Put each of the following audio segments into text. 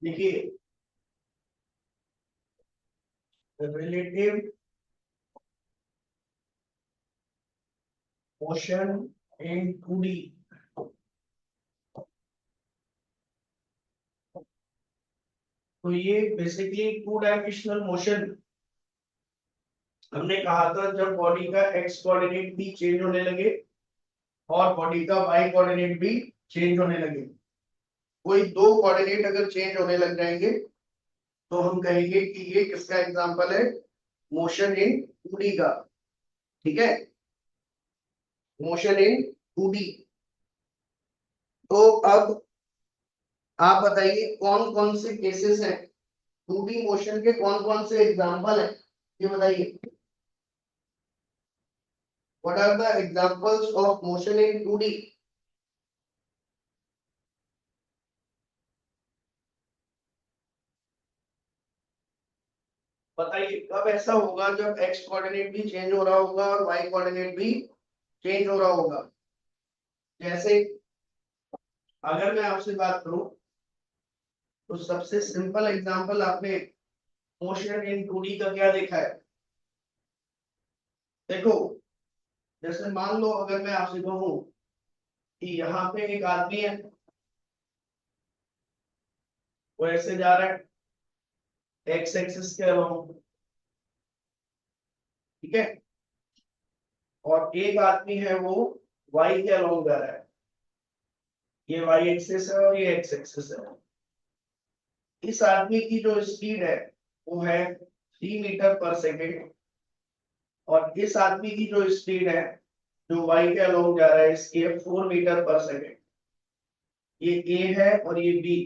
देखिए, relative motion in 2D। तो ये बेसिकली टू डायमेंशनल मोशन हमने कहा था जब बॉडी का एक्स कोऑर्डिनेट भी चेंज होने लगे और बॉडी का वाई कोऑर्डिनेट भी चेंज होने लगे। कोई दो कोऑर्डिनेट अगर चेंज होने लग जाएंगे तो हम कहेंगे कि ये किसका एग्जांपल है, मोशन इन 2D का। ठीक है, मोशन इन 2D। तो अब आप बताइए कौन कौन से केसेस हैं, 2D मोशन के कौन कौन से एग्जांपल हैं, ये बताइए। What are the examples of motion in 2D? बताइए कब ऐसा होगा जब एक्स कोऑर्डिनेट भी चेंज हो रहा होगा और वाई कोऑर्डिनेट भी चेंज हो रहा होगा। जैसे अगर मैं आपसे बात करूं तो सबसे सिंपल एग्जांपल आपने मोशन इन 2D का क्या देखा है। देखो, जैसे मान लो अगर मैं आपसे कहूं कि यहाँ पे एक आदमी है, वो ऐसे जा रहा है एक्स एक्सिस के अलोंग, ठीक है, और एक आदमी है वो वाई के अलोंग जा रहा है। ये वाई एक्सिस है और ये एक्स एक्सिस है। इस आदमी की जो स्पीड है वो है 3 मीटर पर सेकेंड, और इस आदमी की जो स्पीड है जो वाई के अलोंग जा रहा है इसकी है 4 मीटर पर सेकेंड। ये ए है और ये बी।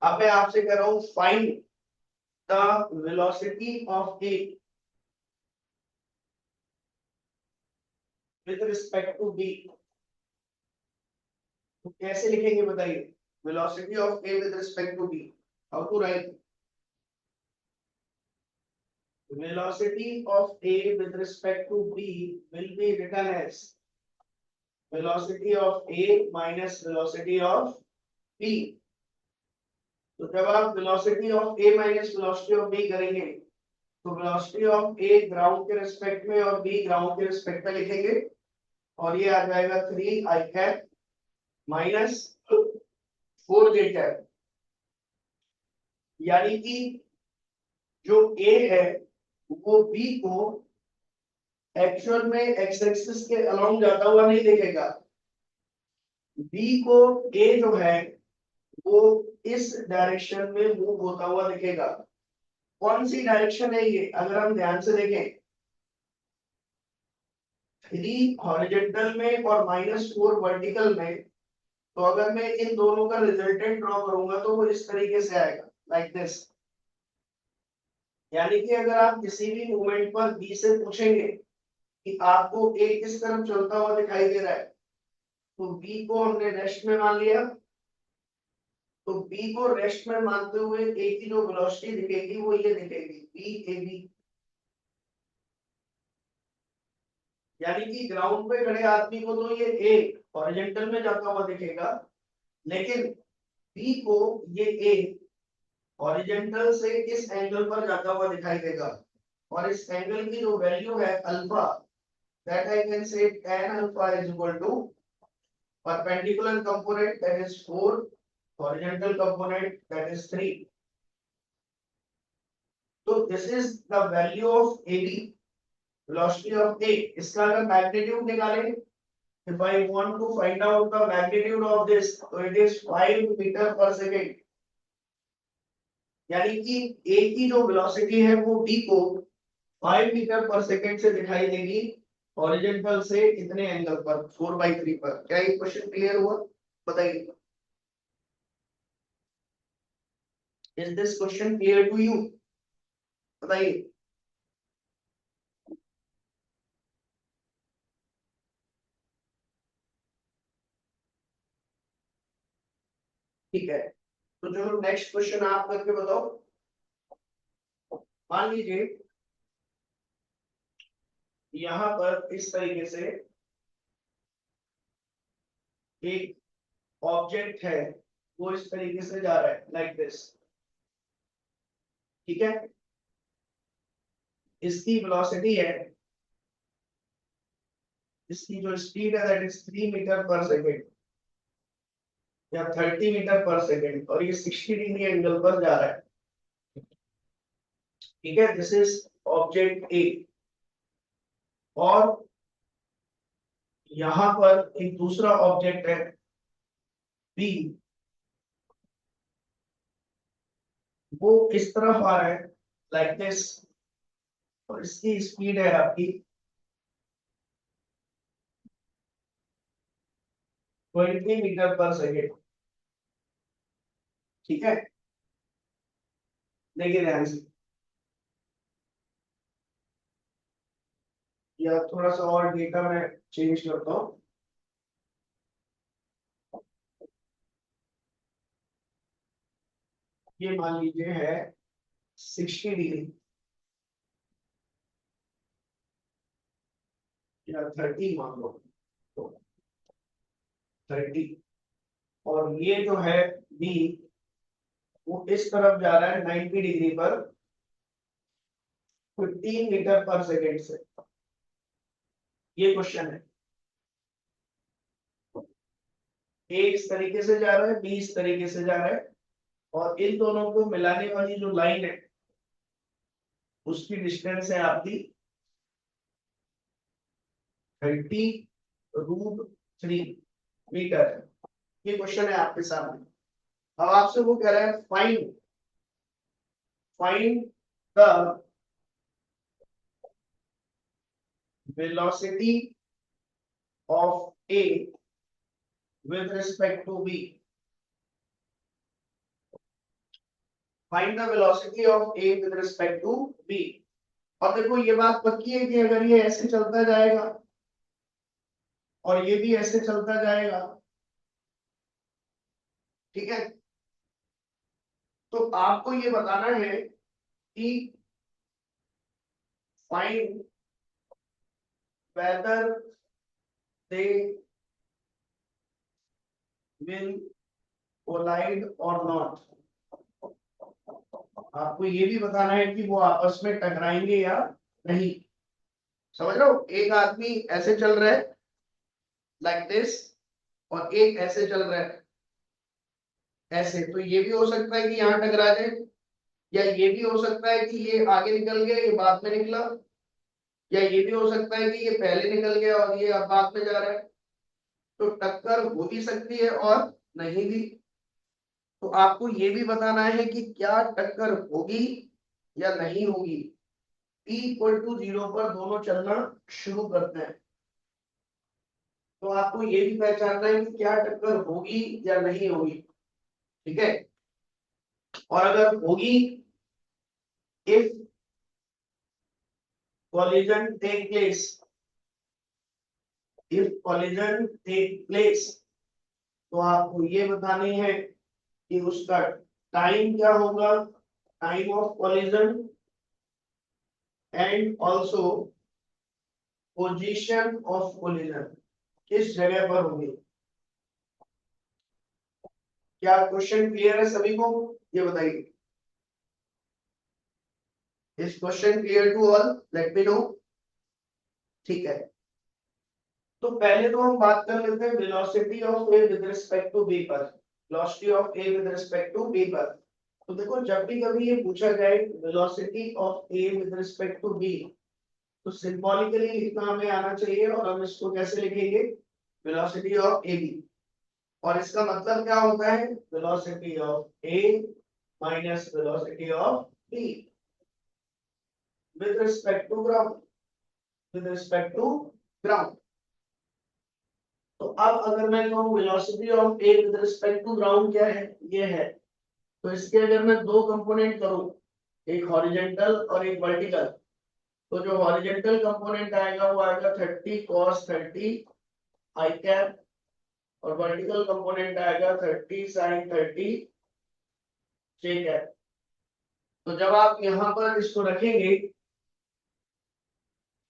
अब मैं आपसे कह रहा हूं find the velocity of A with respect to B. तो कैसे लिखेंगे बताइए, velocity of A with respect to B, how to write? Velocity of A with respect to B will be written as velocity of A minus velocity of B। तो जब आप velocity of A minus velocity of B करेंगे तो velocity of A ground के respect में और B ground के respect में लिखेंगे, और ये आ जाएगा 3 I cap minus 4J cap. यानी कि जो A है वो B को एक्चुअल में एक्स एक्सिस के अलोंग जाता हुआ नहीं देखेगा। B को A जो है वो इस डायरेक्शन में मूव होता हुआ दिखेगा। कौन सी डायरेक्शन है ये, अगर हम ध्यान से देखें, 3 हॉरिजॉन्टल में और -4 वर्टिकल में। तो अगर मैं इन दोनों का रिजल्टेंट ड्रॉ करूंगा तो वो इस तरीके से आएगा, लाइक दिस। यानी कि अगर आप किसी भी मूवमेंट पर बी से पूछेंगे कि आपको ए किस तरफ चलता हुआ दिखाई दे रहा है, तो बी को हमने रेस्ट में मान लिया। तो बी को रेस्ट में मानते हुए ए की जो वेलोसिटी दिखेगी वो ये दिखेगी, बी ए बी। यानी कि ग्राउंड पे खड़े आदमी को तो ये ए हॉरिजॉन्टल में जाता हुआ दिखेगा, लेकिन बी को ये ए हॉरिजॉन्टल से किस एंगल पर जाता हुआ दिखाई देगा। और इस एंगल की जो वैल्यू है alpha, that I can say tan alpha is equal to perpendicular component that is 4, horizontal component that is 3। तो this is the value of AB, velocity of A. इसका अगर मैग्नीट्यूड निकालें, if I want to find out the magnitude of this, so it is 5 metre पर second. यानी कि a की जो velocity है वो b को 5 मीटर पर सेकेंड से दिखाई देगी हॉरिजॉन्टल से कितने एंगल पर, 4/3 पर। क्या ये क्वेश्चन क्लियर हुआ, बताइए। Is this question clear to you, बताइए। ठीक है, तो जो नेक्स्ट क्वेश्चन आप करके बताओ। मान लीजिए यहां पर इस तरीके से एक ऑब्जेक्ट है वो इस तरीके से जा रहा है लाइक दिस, ठीक है। इसकी वेलोसिटी है, इसकी जो स्पीड है दैट इज 3 मीटर पर सेकेंड या 30 मीटर पर सेकेंड, और ये 60 डिग्री एंगल पर जा रहा है, ठीक है। This is object A. और यहां पर एक दूसरा ऑब्जेक्ट है बी, वो किस तरफ आ रहा है लाइक दिस, और इसकी स्पीड है आपकी 20 मीटर पर सेकेंड, ठीक है। देखिए ध्यान से, या थोड़ा सा और डेटा मैं चेंज करता हूँ। ये मान लीजिए है 60 डिग्री या 30 मान लो, तो 30, और ये जो है बी, वो इस तरफ जा रहा है 90 डिग्री पर 15 मीटर पर सेकेंड से। ये क्वेश्चन है, ए इस तरीके से जा रहा है, बी इस तरीके से जा रहा है, और इन दोनों को मिलाने वाली जो लाइन है उसकी डिस्टेंस है आपकी 30√3 मीटर। ये क्वेश्चन है आपके सामने। अब आपसे वो कह रहा है find find the velocity of A with respect to b, find the velocity of a with respect to b। और देखो ये बात पक्की है कि अगर ये ऐसे चलता जाएगा और ये भी ऐसे चलता जाएगा, ठीक है, तो आपको ये बताना है कि find whether they will collide or not। आपको ये भी बताना है कि वो आपस में टकराएंगे या नहीं। समझ रहे हो, एक आदमी ऐसे चल रहा है लाइक दिस, और एक ऐसे चल रहा है ऐसे, तो ये भी हो सकता है कि यहाँ टकरा जाए, या ये भी हो सकता है कि ये आगे निकल गया ये बाद में निकला, या ये भी हो सकता है कि ये पहले निकल गया और ये अब बाद में जा रहा है। तो टक्कर हो भी सकती है और नहीं भी। तो आपको ये भी बताना है कि क्या टक्कर होगी या नहीं होगी। P=0 पर दोनों चलना शुरू करते हैं, तो आपको ये भी पहचानना है कि क्या टक्कर होगी या नहीं होगी, ठीक है। और अगर होगी, if collision take place, if collision take place, तो आपको ये बतानी है कि उसका टाइम क्या होगा, time of collision, and also position of collision, किस जगह पर होगी। क्या क्वेश्चन क्लियर है सभी को, ये बताइए। Is question clear to all, let me know, ठीक है। तो पहले तो हम बात कर लेते हैं velocity of A with respect to B पर, velocity of A with respect to B पर। तो देखो जब भी कभी ये पूछा जाए velocity of A with respect to B, तो सिंबॉलिकली लिखना हमें आना चाहिए, और हम इसको कैसे लिखेंगे, वेलोसिटी ऑफ ए बी। और इसका मतलब क्या होता है, velocity of A minus velocity of B with respect to ground, with respect to ground. तो अब अगर मैं कहूँ velocity of A with respect to ground क्या है, ये है, तो इसके अगर मैं दो कंपोनेंट करूं, एक हॉरिजॉन्टल और एक वर्टिकल, तो जो हॉरिजॉन्टल कंपोनेंट आएगा वो आएगा 30 cos 30 आई कैप, और वर्टिकल कंपोनेंट आएगा 30 sin 30 जे कैप। तो जब आप यहाँ पर इसको रखेंगे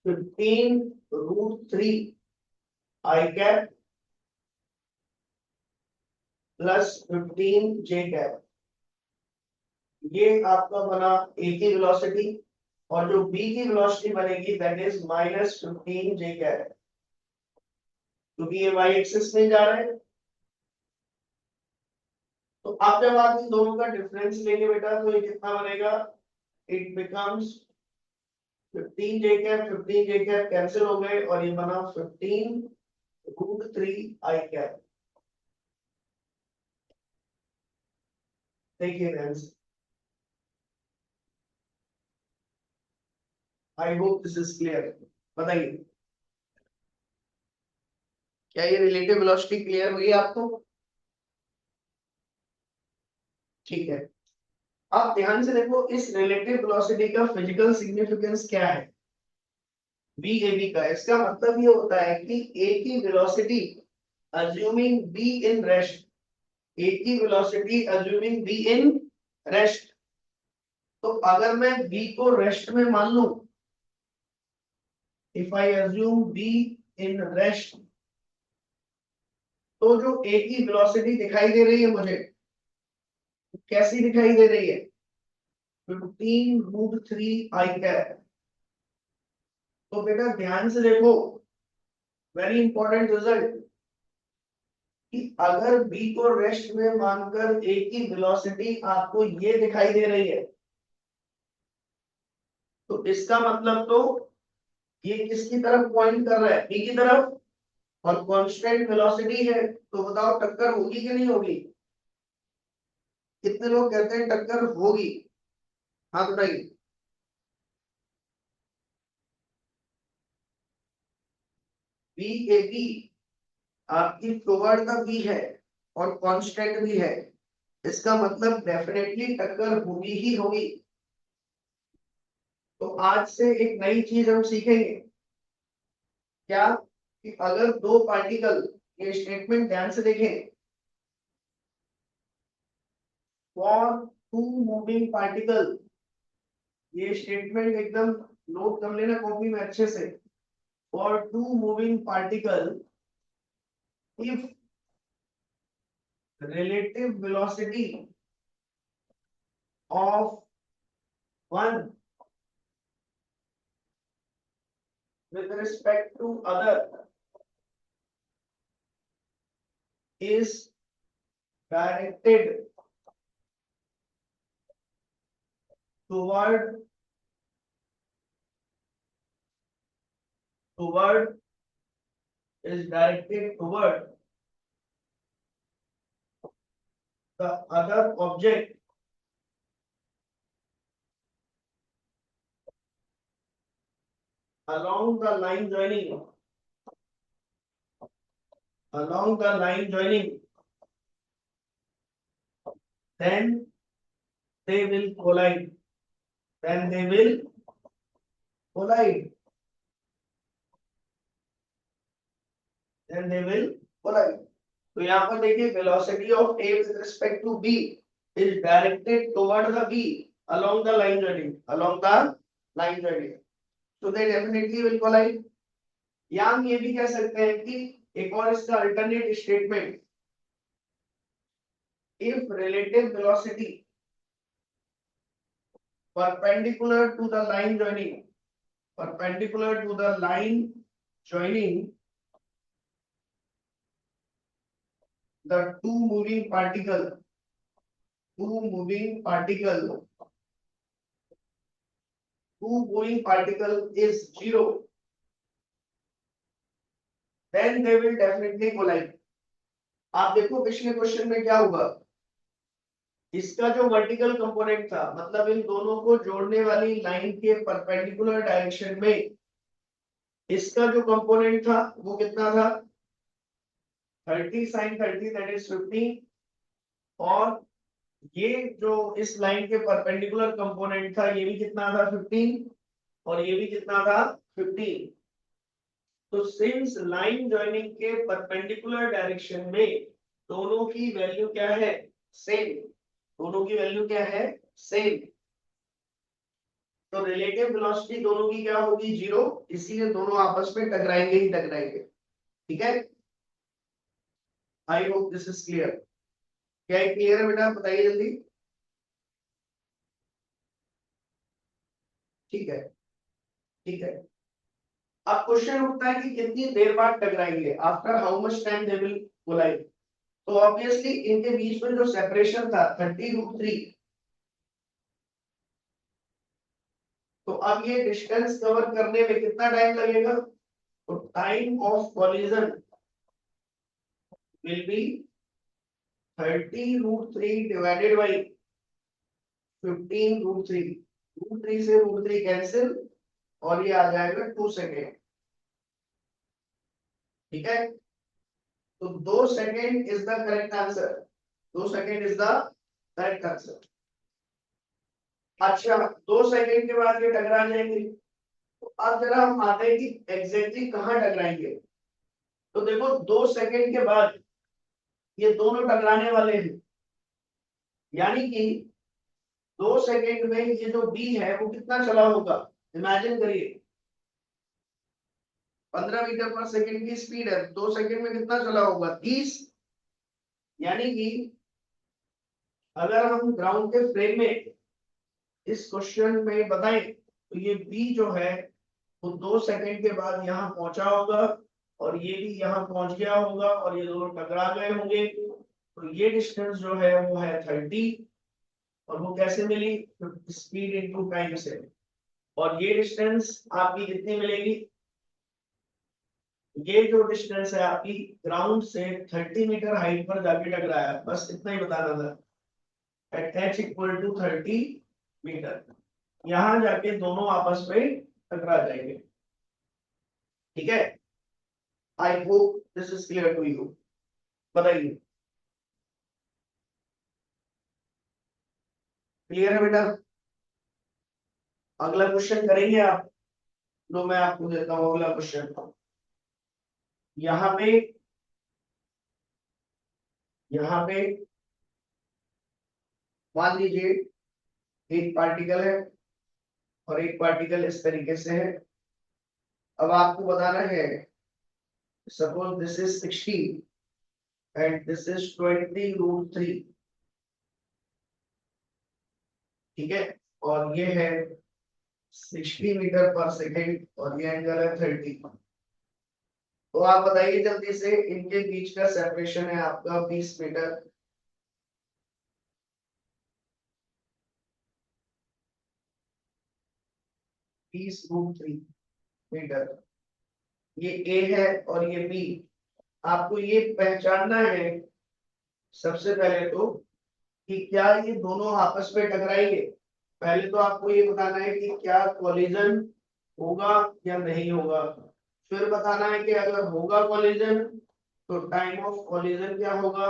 15√3 आई कैप प्लस 15 जे कैप, ये आपका बना ए की वेलोसिटी, और जो बी की वेलोसिटी बनेगी that is minus 15 J cap, क्योंकि ये वाई एक्सिस में जा रहा है। तो अब जब आप इन दोनों का डिफरेंस लेंगे बेटा तो ये कितना बनेगा, it becomes 15 J cap, 15 J cap cancel हो गए और ये बना 15 रूट 3 आई कैप। देखिए friends, I hope this is clear. बताइए क्या ये रिलेटिव वेलोसिटी क्लियर हुई आपको? ठीक है, आप ध्यान से देखो इस रिलेटिव वेलोसिटी का फिजिकल सिग्निफिकेंस क्या है, बी ए बी का। इसका मतलब ये होता है कि ए की velocity assuming B in rest, A की velocity assuming B in rest, तो अगर मैं बी को रेस्ट में मान लूं, if I assume B in rest, तो जो ए की वेलोसिटी दिखाई दे रही है मुझे, कैसी दिखाई दे रही है, 15 रूट 3 आई कैप। तो बेटा ध्यान से देखो, वेरी इंपॉर्टेंट रिजल्ट, कि अगर बी को रेस्ट में मानकर ए की वेलोसिटी आपको ये दिखाई दे रही है, तो इसका मतलब तो ये किसकी तरफ पॉइंट कर रहा है, बी की तरफ, और कांस्टेंट वेलोसिटी है, तो बताओ टक्कर होगी कि नहीं होगी? कितने लोग कहते हैं टक्कर होगी? हाँ बताइए। बी ए बी आपकी टुवर्ड द बी है और कांस्टेंट भी है, इसका मतलब डेफिनेटली टक्कर होगी ही होगी। तो आज से एक नई चीज हम सीखेंगे, क्या, कि अगर दो पार्टिकल, ये स्टेटमेंट ध्यान से देखें, फॉर टू मूविंग पार्टिकल, ये स्टेटमेंट एकदम नोट कर लेना कॉपी में अच्छे से, for two moving particle if relative velocity of one with respect to other is directed toward is directed toward the other object along the line joining, along the line joining, then they will collide, then they will collide, then they will collide। तो यहाँ पर देखिए velocity of A with respect to B is directed toward the B along the line joining, along the line joining, so they definitely will collide। या हम ये भी कह सकते हैं कि एक और इसका alternate statement, if relative velocity perpendicular to the line joining, perpendicular to the line joining the two moving particle, two moving particle, two moving particle is zero, then they will definitely collide। आप देखो पिछले question में क्या हुआ, इसका जो vertical component था, मतलब इन दोनों को जोड़ने वाली लाइन के परपेंडिकुलर डायरेक्शन में इसका जो कंपोनेंट था वो कितना था, 30 sin 30 दैट इज 15, और ये जो इस लाइन के परपेंडिकुलर कंपोनेंट था ये भी कितना था 15, और ये भी कितना था 15। तो सिंस लाइन जॉइनिंग के परपेंडिकुलर डायरेक्शन में दोनों की वैल्यू क्या है, सेम, दोनों की वैल्यू क्या है, सेम, तो रिलेटिव वेलोसिटी दोनों की क्या होगी, जीरो, इसीलिए दोनों आपस में टकराएंगे ही टकराएंगे। ठीक है, I hope this is clear. क्या क्लियर है बेटा, बताइए जल्दी। ठीक है, ठीक है। अब क्वेश्चन उठता है कि कितनी देर बाद टकराएंगे, after how much time they will collide. तो ऑब्वियसली इनके बीच में जो सेपरेशन था 30√3, तो अब ये डिस्टेंस कवर करने में कितना टाइम लगेगा, तो time of collision will be 30√3 divided by 15√3। √3 से √3 कैंसिल, और ये आ जाएगा 2 सेकेंड। ठीक है, तो 2 second is the correct answer. 2 second is the correct answer. अच्छा, 2 सेकेंड के बाद ये टकरा जाएंगे। तो अब जरा हम आते हैं कि एग्जैक्टली कहाँ टकराएंगे। तो देखो 2 सेकेंड के बाद ये दोनों टकराने वाले हैं, यानी कि 2 सेकेंड में ये जो बी है वो कितना चला होगा, इमेजिन करिए। 15 मीटर पर सेकेंड की स्पीड है, 2 सेकेंड में कितना चला होगा, 30। यानी कि अगर हम ग्राउंड के फ्रेम में इस क्वेश्चन में बताएं तो ये बी जो है वो 2 सेकेंड के बाद यहाँ पहुंचा होगा, और ये भी यहाँ पहुंच गया होगा, और ये दोनों टकरा गए होंगे। तो ये डिस्टेंस जो है वो है 30, और वो कैसे मिली, स्पीड इनटू टाइम से। और ये डिस्टेंस आपकी कितनी मिलेगी, ये जो डिस्टेंस है आपकी ग्राउंड से 30 मीटर हाइट पर जाके टकराया, बस इतना ही बताना था। At h equal to 30 metre यहां जाके दोनों आपस में टकरा जाएंगे। ठीक है, I hope this is clear to you. बताइए, क्लियर है बेटा। अगला क्वेश्चन करेंगे आप, लो मैं आपको देता हूं अगला क्वेश्चन। यहाँ पे, यहाँ पे मान लीजिए एक पार्टिकल है और एक पार्टिकल इस तरीके से है। अब आपको बताना है, suppose this is 60 and this is 20√3। ठीक है, और ये है 60 मीटर पर सेकेंड और ये एंगल है 30। तो आप बताइए जल्दी से, इनके बीच का सेपरेशन है आपका 20 मीटर। 20√3 मीटर, ये ए है और ये बी। आपको ये पहचानना है सबसे पहले तो कि क्या ये दोनों आपस में टकराएंगे। पहले तो आपको ये बताना है कि क्या कोलिजन होगा या नहीं होगा। फिर बताना है कि अगर होगा कोलिजन तो टाइम ऑफ कोलिजन क्या होगा,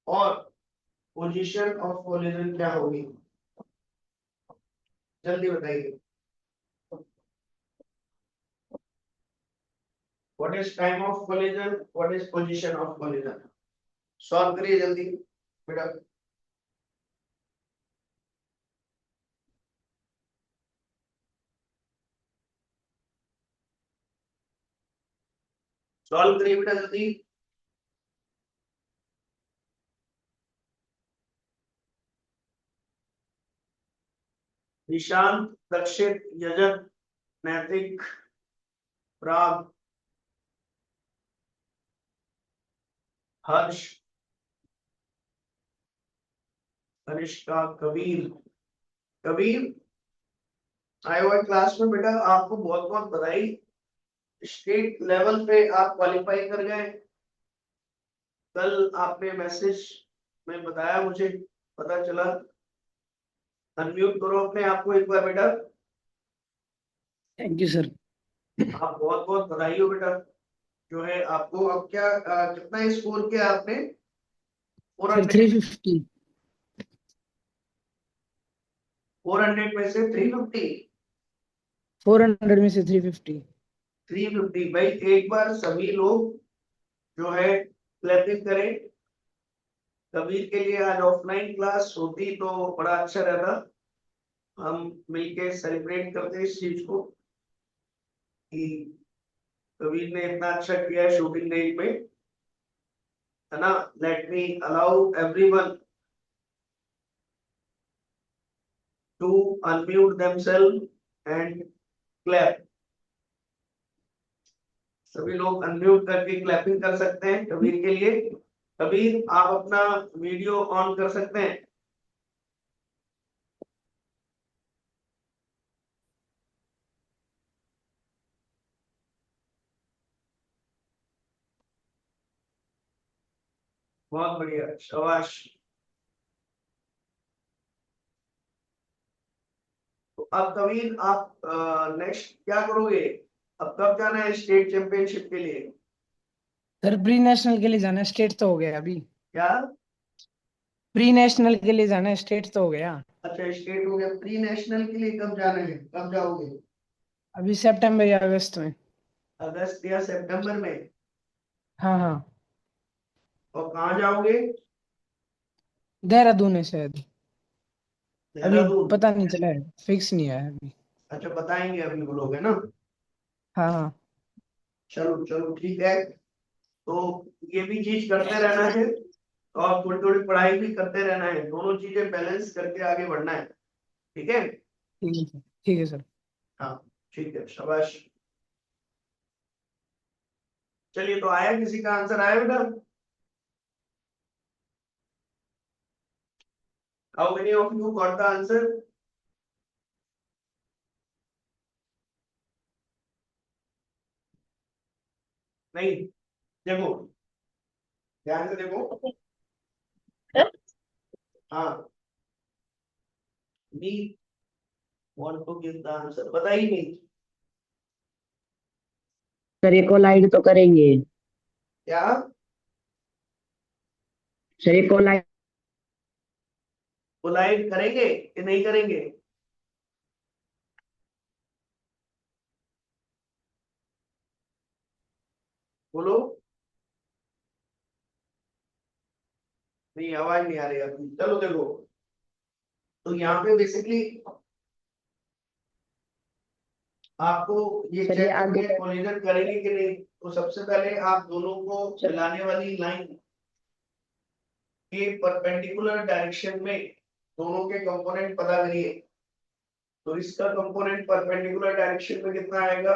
और पोजीशन ऑफ कोलिजन क्या होगी। जल्दी बताइए, what is time of collision, what is position of collision. Solve करिए जल्दी बेटा। सॉल्व करिए बेटा जल्दी। निशांत, दक्षित, यजन, नैतिक, प्राग, हर्ष, कनिष्का, कबीर। कबीर आए हुए क्लास में बेटा, आपको बहुत बहुत बधाई। स्टेट लेवल पे आप क्वालिफाई कर गए। कल आपने मैसेज में बताया, मुझे पता चला। अनम्यूट करो अपने आप को एक बार बेटा। Thank you sir. आप बहुत बहुत बधाई हो बेटा। जो है आपको अब क्या कितना स्कोर किया आपने, सर 400। 350। 400 में से 350। 400 में से 350। 350 भाई, एक बार सभी लोग जो है क्लैपिंग करें। कबीर के लिए आज ऑफलाइन क्लास होती तो बड़ा अच्छा रहता, हम मिलके सेलिब्रेट करते इस चीज को कि कबीर ने इतना अच्छा किया है शूटिंग रेंज में। है ना, let me allow everyone to unmute themselves and clap. सभी लोग अनम्यूट करके क्लैपिंग कर सकते हैं कबीर के लिए। कबीर आप अपना वीडियो ऑन कर सकते हैं। बहुत बढ़िया, शाबाश। तो अब कबीर आप नेक्स्ट क्या करोगे? अब कब जाना है स्टेट चैंपियनशिप के लिए? सर प्री नेशनल के लिए जाना है, स्टेट तो हो गया अभी। क्या? प्री नेशनल के लिए जाना है, स्टेट तो हो गया। अच्छा, स्टेट हो गया। प्री नेशनल के लिए कब जाना है, कब जाओगे? अभी सितंबर या अगस्त में। अगस्त या सितंबर में? हाँ हाँ। और कहाँ जाओगे? देहरादून है शायद। अभी देहरादून? पता नहीं चला है, फिक्स नहीं है अभी। अच्छा, बताएंगे अभी वो लोग, है ना। हाँ हाँ। चलो चलो ठीक है। तो ये भी चीज करते रहना है और थोड़ी थोड़ी पढ़ाई भी करते रहना है, दोनों चीजें बैलेंस करके आगे बढ़ना है। ठीक है। ठीक है सर, ठीक है सर। हाँ ठीक है, शाबाश। चलिए, तो आया, किसी का आंसर आया बेटा? How many of you got the answer? नहीं, देखो, ध्यान से देखो। हाँ, we want to give the answer, पता ही नहीं। सर ये कोलाइड तो करेंगे। क्या? सर ये कोलाइड कोलाइड करेंगे कि नहीं करेंगे? बोलो। नहीं, आवाज नहीं आ रही अभी। चलो देखो, तो यहाँ पे बेसिकली आपको ये सर ये चेक करना आगे है कोलिजन करेंगे कि नहीं। तो सबसे पहले आप दोनों को मिलाने वाली लाइन के परपेंडिकुलर डायरेक्शन में दोनों के कंपोनेंट पता करिए। तो इसका कंपोनेंट परपेंडिकुलर डायरेक्शन में कितना आएगा?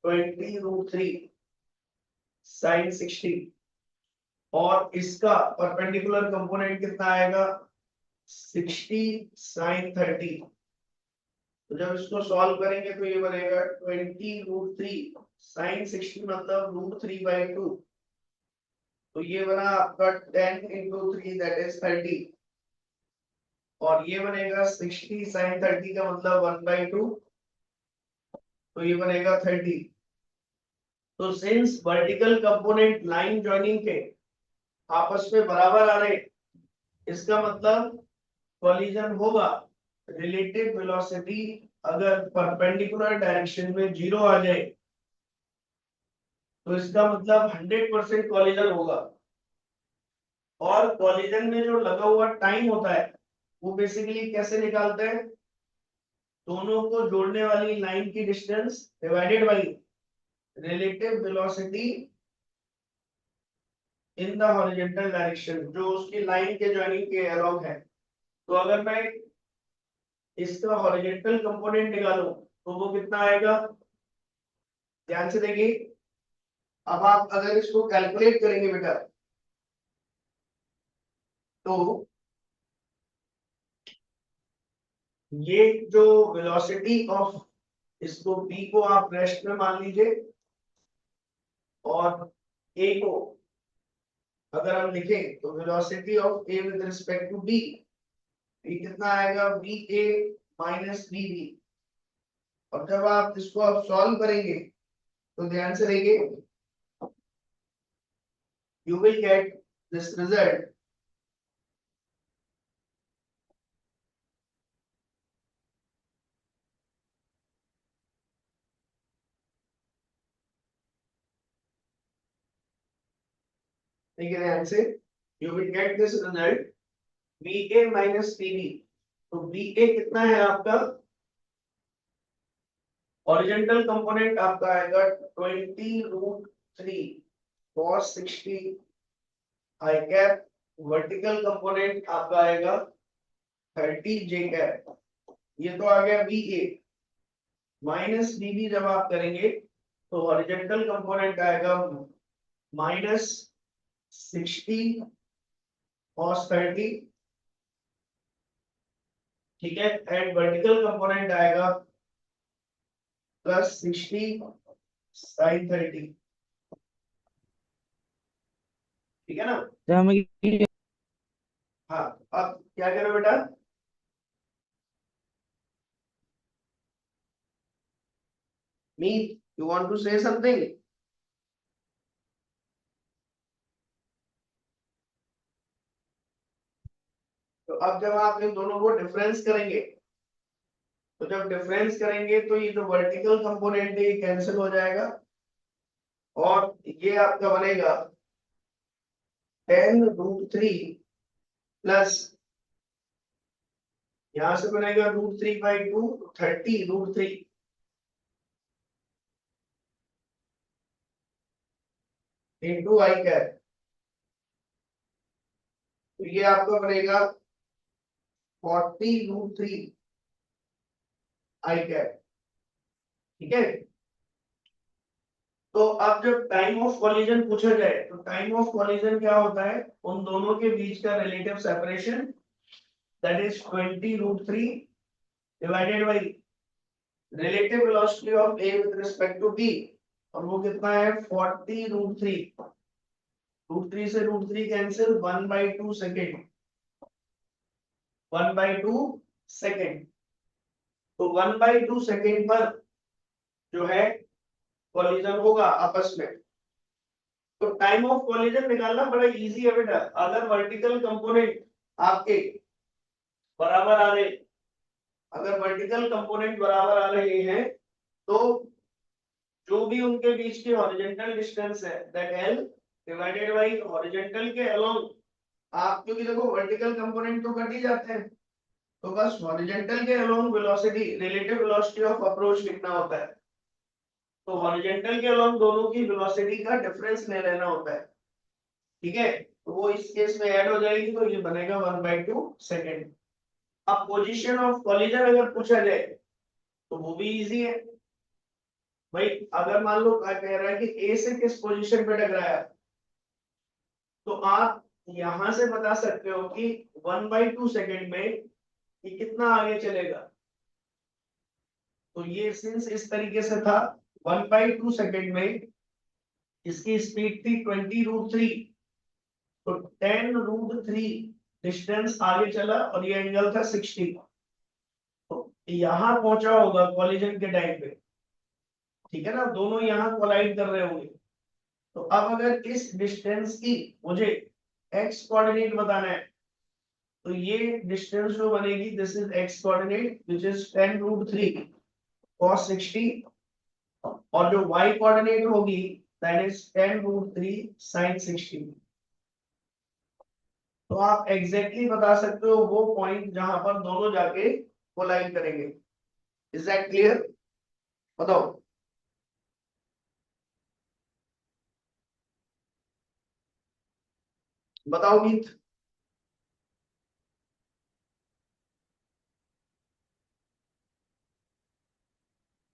20√3 साइन 60। और इसका परपेंडिकुलर कंपोनेंट कितना आएगा? 60 साइन 30। तो जब इसको सॉल्व करेंगे तो ये बनेगा 20√3 साइन 60 मतलब √3/2। तो ये बना आपका 10 इंटू 3 दैट इज 30। और ये बनेगा 60 साइन 30 का मतलब 1/2। तो ये बनेगा 30। तो since vertical component line joining के आपस में बराबर आ रहे, इसका मतलब कॉलिजन होगा। रिलेटिव वेलोसिटी अगर परपेंडिकुलर डायरेक्शन में 0 आ जाए तो इसका मतलब 100% कॉलिजन होगा। और कॉलिजन में जो लगा हुआ टाइम होता है वो बेसिकली कैसे निकालते हैं? दोनों को जोड़ने वाली लाइन की distance divided by relative velocity in the horizontal direction, जो उसकी लाइन के जॉइनिंग के अलोंग है। तो अगर मैं इसका हॉरिजॉन्टल कंपोनेंट निकालूं तो वो कितना आएगा? ध्यान से देखिए। अब आप अगर इसको कैलकुलेट करेंगे बेटा तो ये जो वेलोसिटी ऑफ, इसको b को आप रेस्ट में मान लीजिए और a को अगर हम लिखें तो velocity of a with respect to b, ये कितना आएगा? va minus bb। और जब आप इसको आप सॉल्व करेंगे तो ध्यान से देखिए, you will get this result. देखिए ध्यान से, you will get this result va minus bb। तो va कितना है आपका? हॉरिजॉन्टल कंपोनेंट आपका आएगा 20√3 cos 60 i cap, vertical component आपका आएगा 30 जे कैप, ये तो आ गया वी ए माइनस बीबी। जब आप करेंगे तो हॉरिजॉन्टल कंपोनेंट आएगा माइनस 60 cos 30, ठीक है, एंड वर्टिकल कंपोनेंट आएगा प्लस 60 sin 30, ठीक है ना। तो हमें हाँ, अब क्या करो बेटा, Meet you want to say something? तो अब जब आप इन दोनों को डिफरेंस करेंगे, तो जब डिफरेंस करेंगे तो ये जो वर्टिकल कंपोनेंट है ये कैंसिल हो जाएगा और ये आपका बनेगा 10√3 प्लस यहां से बनेगा √3/2, 30√3 इंटू आई कैप, तो ये आपका बनेगा 40√3 आई कैप, ठीक है। तो अब जब टाइम ऑफ कॉलिजन पूछा जाए तो टाइम ऑफ कॉलिजन क्या होता है, उन दोनों के बीच का relative separation, that is 20√3 divided by relative velocity of A with respect to B, और वो कितना है 40√3, √3 से √3 कैंसिल, 1/2 सेकेंड, 1/2 सेकेंड। तो 1/2 सेकेंड पर जो है कॉलिजन होगा आपस में। तो टाइम ऑफ कॉलिजन निकालना बड़ा इजी है बेटा। अगर वर्टिकल कंपोनेंट आपके बराबर आ रहे, अगर वर्टिकल कंपोनेंट बराबर आ रहे हैं तो जो भी उनके बीच की हॉरिजॉन्टल डिस्टेंस है that L divided by horizontal के अलोंग, आप क्योंकि देखो वर्टिकल कंपोनेंट तो कट ही जाते हैं, तो बस हॉरिजॉन्टल के along velocity, relative velocity of approach लिखना होता है। तो हॉरिजॉन्टल के अलोंग दोनों की वेलोसिटी का डिफरेंस ले लेना होता है, ठीक है। तो वो इस केस में ऐड हो जाएगी, तो ये बनेगा 1/2 सेकेंड। अब पोजीशन ऑफ कॉलिजन अगर पूछा जाए तो वो भी इजी है भाई। अगर मान लो क्या कह रहा है कि ए से किस पोजीशन पे टकराया, तो आप यहां से बता सकते हो कि 1/2 सेकेंड में ये कितना आगे चलेगा। तो ये सिंस इस तरीके से था, 1/2 सेकेंड में इसकी स्पीड थी 20√3, तो 10√3 डिस्टेंस आगे चला और ये एंगल था 60, तो यहां पहुंचा होगा कॉलिजन के टाइम पे, ठीक है ना, दोनों यहां कोलाइड कर रहे होंगे। तो अब अगर इस डिस्टेंस की मुझे एक्स कोऑर्डिनेट बताना है, तो ये डिस्टेंस जो बनेगी this is x coordinate which is 10√3 cos 60, और जो y कोऑर्डिनेट होगी दैट इज 10√3 sin 60। तो आप एग्जैक्टली बता सकते हो वो पॉइंट जहां पर दोनों जाके कोलाइड करेंगे। Is that clear? बताओ। बताओ मीत।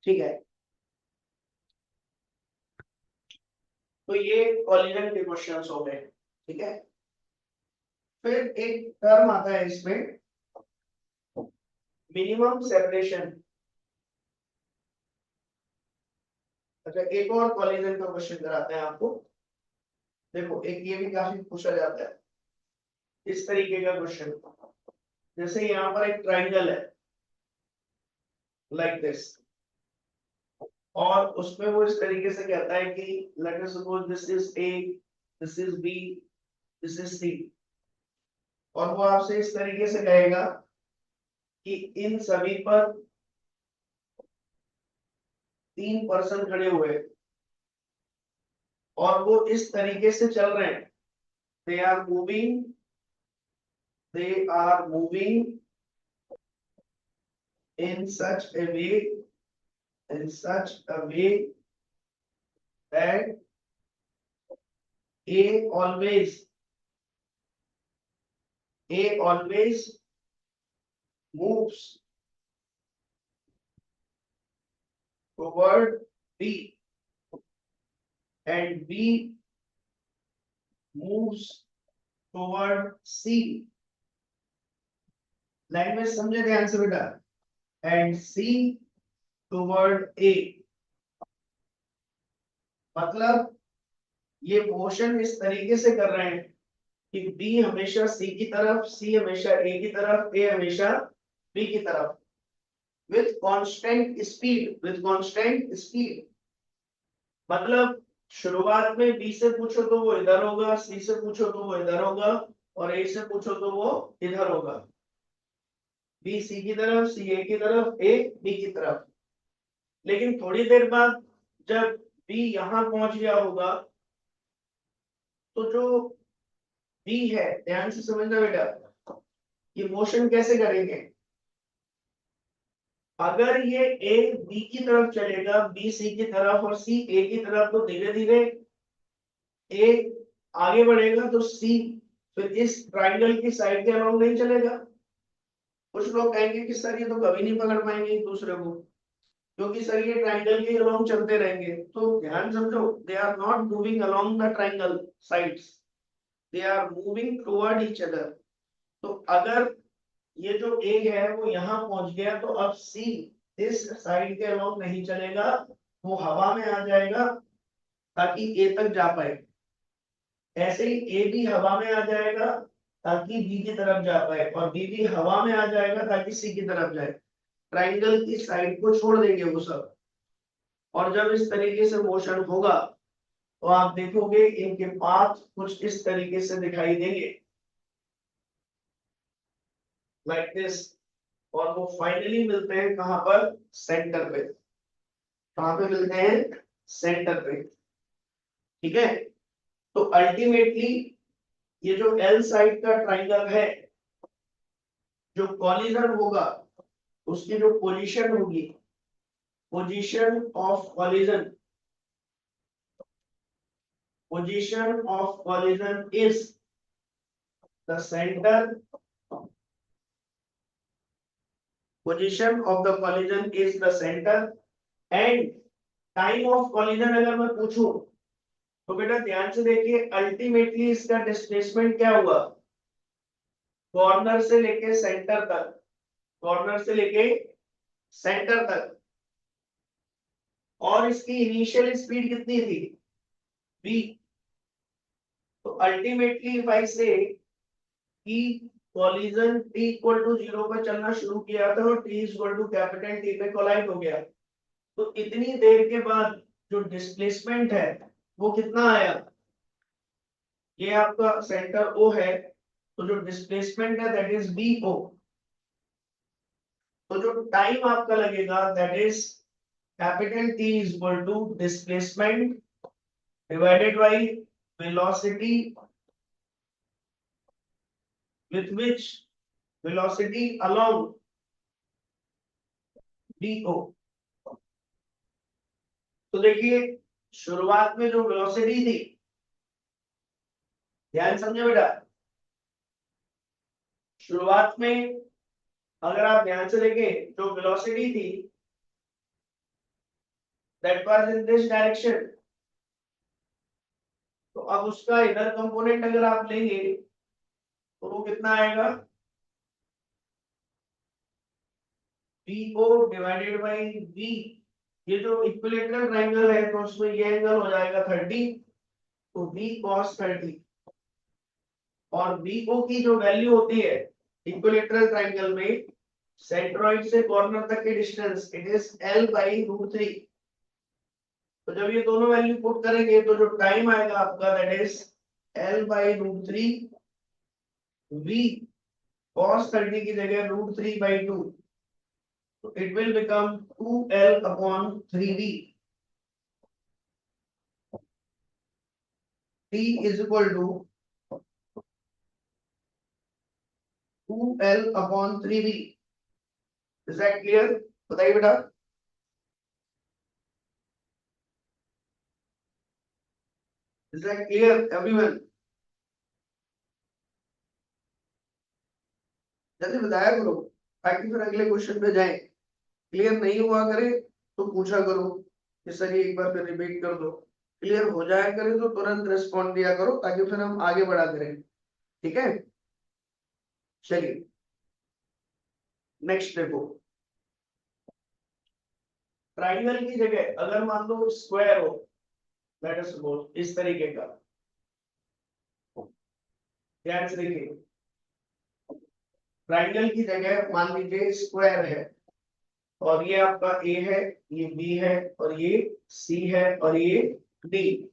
ठीक है, तो ये कॉलिजन के क्वेश्चंस हो गए, ठीक है। फिर एक टर्म आता है इसमें, मिनिमम सेपरेशन। अच्छा, एक और कॉलिजन का क्वेश्चन कराते हैं आपको। देखो एक ये भी काफी पूछा जाता है इस तरीके का क्वेश्चन, जैसे यहाँ पर एक ट्राइंगल है लाइक दिस, और उसमें वो इस तरीके से कहता है कि let us suppose this is A, this is B, this is C, और वो आपसे इस तरीके से कहेगा कि इन सभी पर 3 पर्सन खड़े हुए हैं और वो इस तरीके से चल रहे हैं, they are moving, they are moving in such a way, in such a way that A always A always moves toward B and B moves toward C. Language समझे ध्यान से बेटा. And C toward A. मतलब ये motion इस तरीके से कर रहे हैं कि B हमेशा C की तरफ, C हमेशा A की तरफ, A हमेशा B की तरफ, with constant speed. मतलब शुरुआत में B से पूछो तो वो इधर होगा, C से पूछो तो वो इधर होगा और A से पूछो तो वो इधर होगा. B C की तरफ, C A की तरफ, A B की तरफ. लेकिन थोड़ी देर बाद जब B यहां पहुंच गया होगा तो जो B है, ध्यान से समझना बेटा, ये मोशन कैसे करेंगे. अगर ये A B की तरफ चलेगा, B C की तरफ और C A की तरफ, तो धीरे धीरे A आगे बढ़ेगा तो C फिर इस ट्राइंगल की साइड के अलोंग नहीं चलेगा. कुछ लोग कहेंगे कि सर ये तो कभी नहीं पकड़ पाएंगे एक दूसरे को, क्योंकि सर ये ट्राइंगल के अलोंग चलते रहेंगे. तो ध्यान समझो, they are not moving along the triangle sides, they are moving toward each other. तो अगर ये जो A है वो यहाँ पहुंच गया तो अब C इस साइड के अलोंग नहीं चलेगा, वो हवा में आ जाएगा ताकि A तक जा पाए. ऐसे ही A भी हवा में आ जाएगा ताकि B की तरफ जा पाए और B भी हवा में आ जाएगा ताकि C की तरफ जाए. ट्राइंगल की साइड को छोड़ देंगे वो सब. और जब इस तरीके से मोशन होगा तो आप देखोगे इनके पाथ कुछ इस तरीके से दिखाई देंगे, लाइक दिस. और वो फाइनली मिलते हैं कहां पर, सेंटर पे. कहां पे मिलते हैं, सेंटर पे. ठीक है. तो अल्टीमेटली ये जो L साइड का ट्राइंगल है, जो कॉलिजन होगा उसकी जो पोजीशन होगी, position of collision, position of collision is the center, position of the collision is the center and time of collision अगर मैं पूछूं तो बेटा ध्यान से देखिए, अल्टीमेटली इसका डिस्प्लेसमेंट क्या हुआ, कॉर्नर से लेके सेंटर तक, कॉर्नर से लेके सेंटर तक. और इसकी इनिशियल स्पीड कितनी थी, v. तो अल्टीमेटली इफ आई से कि कॉलिजन t इक्वल टू 0 पर चलना शुरू किया था और t equal to capital T पे कोलाइड हो गया, तो इतनी देर के बाद जो डिस्प्लेसमेंट है वो कितना आया, ये आपका सेंटर O है, तो जो डिस्प्लेसमेंट है दैट इज BO. तो जो टाइम आपका लगेगा that is capital T is equal to displacement divided by velocity with which velocity along BO. तो देखिए शुरुआत में जो वेलोसिटी थी, ध्यान समझे बेटा, शुरुआत में अगर आप ध्यान से देखें जो वेलोसिटी थी that was in this direction, तो अब उसका इधर कंपोनेंट अगर आप लेंगे तो वो कितना आएगा, BO डिवाइडेड बाय V. ये जो इक्विलेटरल ट्रायंगल है तो उसमें ये एंगल हो जाएगा 30, तो V cos 30. और BO की जो वैल्यू होती है इक्विलेटरल ट्रायंगल में, सेंट्रॉइड से कॉर्नर तक की डिस्टेंस, इट इज L/√3. तो जब ये दोनों वैल्यू पुट करेंगे तो जो टाइम आएगा आपका that is L/√3 V cos 30 की जगह √3/2, तो it will become 2L/3V. T is equal to 2L/3V. Is that clear? बताइए बेटा. Is that clear everyone? जल्दी बताया करो ताकि फिर अगले क्वेश्चन पे जाए। क्लियर नहीं हुआ करे तो पूछा करो कि सर ये एक बार फिर रिपीट कर दो। क्लियर हो जाया करे तो तुरंत रिस्पॉन्ड दिया करो ताकि फिर हम आगे बढ़ा करें। ठीक है, चलिए नेक्स्ट देखो। ट्राइंगल की जगह अगर मान लो स्क्वायर हो, लेट अस सपोज इस तरीके का, ध्यान से देखिए, ट्राइंगल की जगह मान लीजिए स्क्वायर है और ये आपका ए है, ये बी है और ये सी है और ये डी,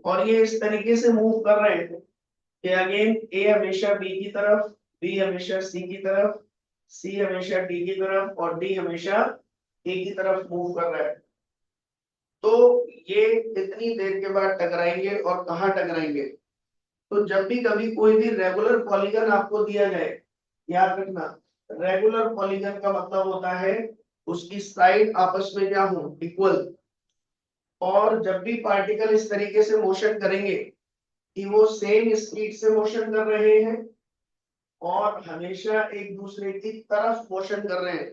और ये इस तरीके से मूव कर रहे हैं कि अगेन ए हमेशा बी की तरफ, बी हमेशा सी की तरफ, सी हमेशा डी की तरफ और डी हमेशा ए की तरफ मूव कर रहा है। तो ये इतनी देर के बाद टकराएंगे और कहाँ टकराएंगे? तो जब भी कभी कोई भी रेगुलर पॉलीगन आपको दिया जाए, याद रखना रेगुलर पॉलीगन का मतलब होता है उसकी साइड आपस में क्या हो, इक्वल। और जब भी पार्टिकल इस तरीके से मोशन करेंगे कि वो सेम स्पीड से मोशन कर रहे हैं और हमेशा एक दूसरे की तरफ मोशन कर रहे हैं,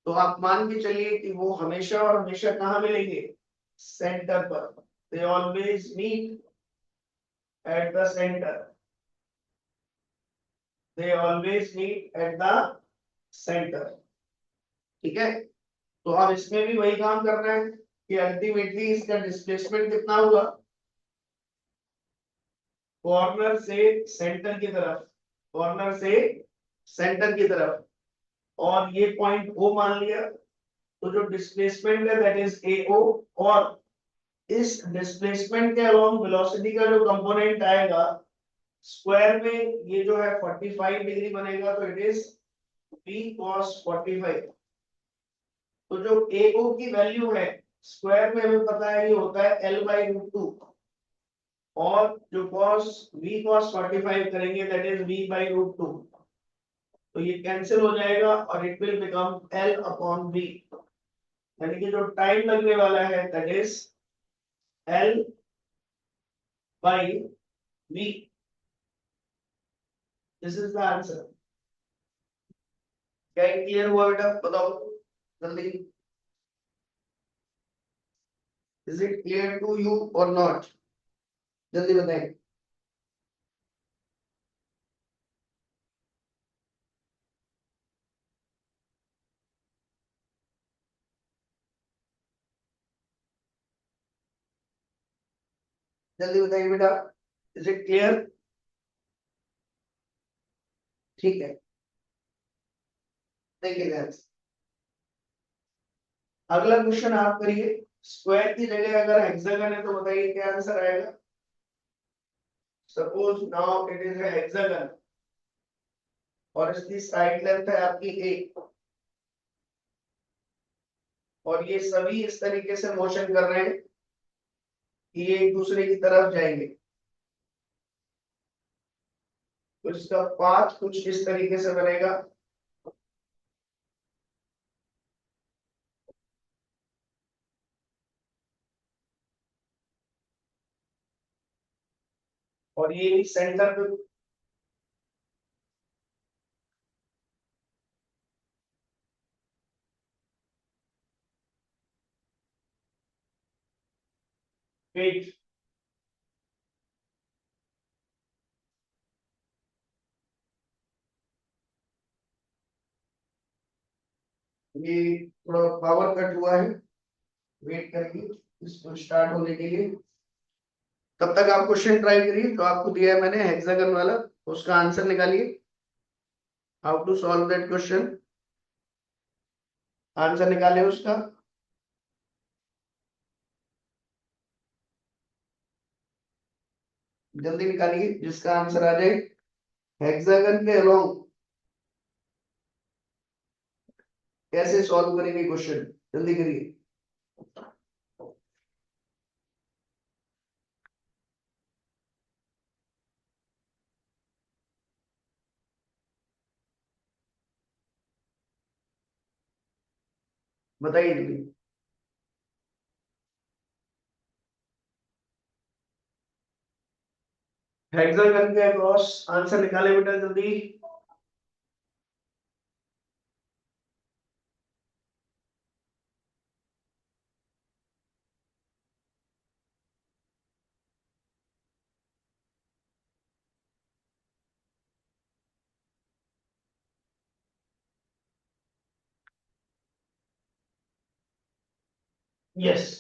तो आप मान के चलिए कि वो हमेशा और हमेशा कहाँ मिलेंगे? सेंटर पर। They always meet at the centre, they always meet at the centre. ठीक है, तो अब इसमें भी वही काम करना है कि अल्टीमेटली इसका डिस्प्लेसमेंट कितना हुआ, कॉर्नर से सेंटर की तरफ, कॉर्नर से सेंटर की तरफ, और ये पॉइंट ओ मान लिया। तो जो डिस्प्लेसमेंट है दैट इज ए ओ, और इस डिस्प्लेसमेंट के अलोंग वेलोसिटी का जो कंपोनेंट आएगा स्क्वायर में, ये जो है 45 डिग्री बनेगा, तो इट इज b cos 45। तो जो AO की वैल्यू है स्क्वायर में हमें पता है ये होता है L/√2, और जो cos v cos 45 करेंगे दैट इज v/√2, तो ये कैंसिल हो जाएगा और इट विल बिकम L/v, यानी कि जो टाइम लगने वाला है that is L/v। This is the answer. क्या क्लियर हुआ बेटा? बताओ जल्दी, is it clear to you और नॉट? जल्दी बताएं। जल्दी बताइए बेटा, इज इट क्लियर? ठीक है, देखिए ध्यान से अगला क्वेश्चन आप करिए। स्क्वायर की जगह अगर हेक्सागन है तो बताइए क्या आंसर आएगा। Suppose now it is A hexagon और इसकी साइड लेंथ है आपकी 1, और ये सभी इस तरीके से मोशन कर रहे हैं कि ये एक दूसरे की तरफ जाएंगे। तो इसका पाथ कुछ इस तरीके से बनेगा। और ये सेंटर पे वेट, ये थोड़ा पावर कट हुआ है, वेट करेंगे इसको स्टार्ट होने के लिए। तब तक आप क्वेश्चन ट्राई करिए जो आपको दिया है मैंने हेक्सागन वाला, उसका आंसर निकालिए। How to solve that question, answer निकालिए उसका। जल्दी निकालिए जिसका आंसर आ जाए। हेक्सागन के अलोंग कैसे सॉल्व करेंगे क्वेश्चन, जल्दी करिए। बताइए जल्दी। हेक्सागन के अक्रॉस आंसर निकाले बेटा जल्दी। यस।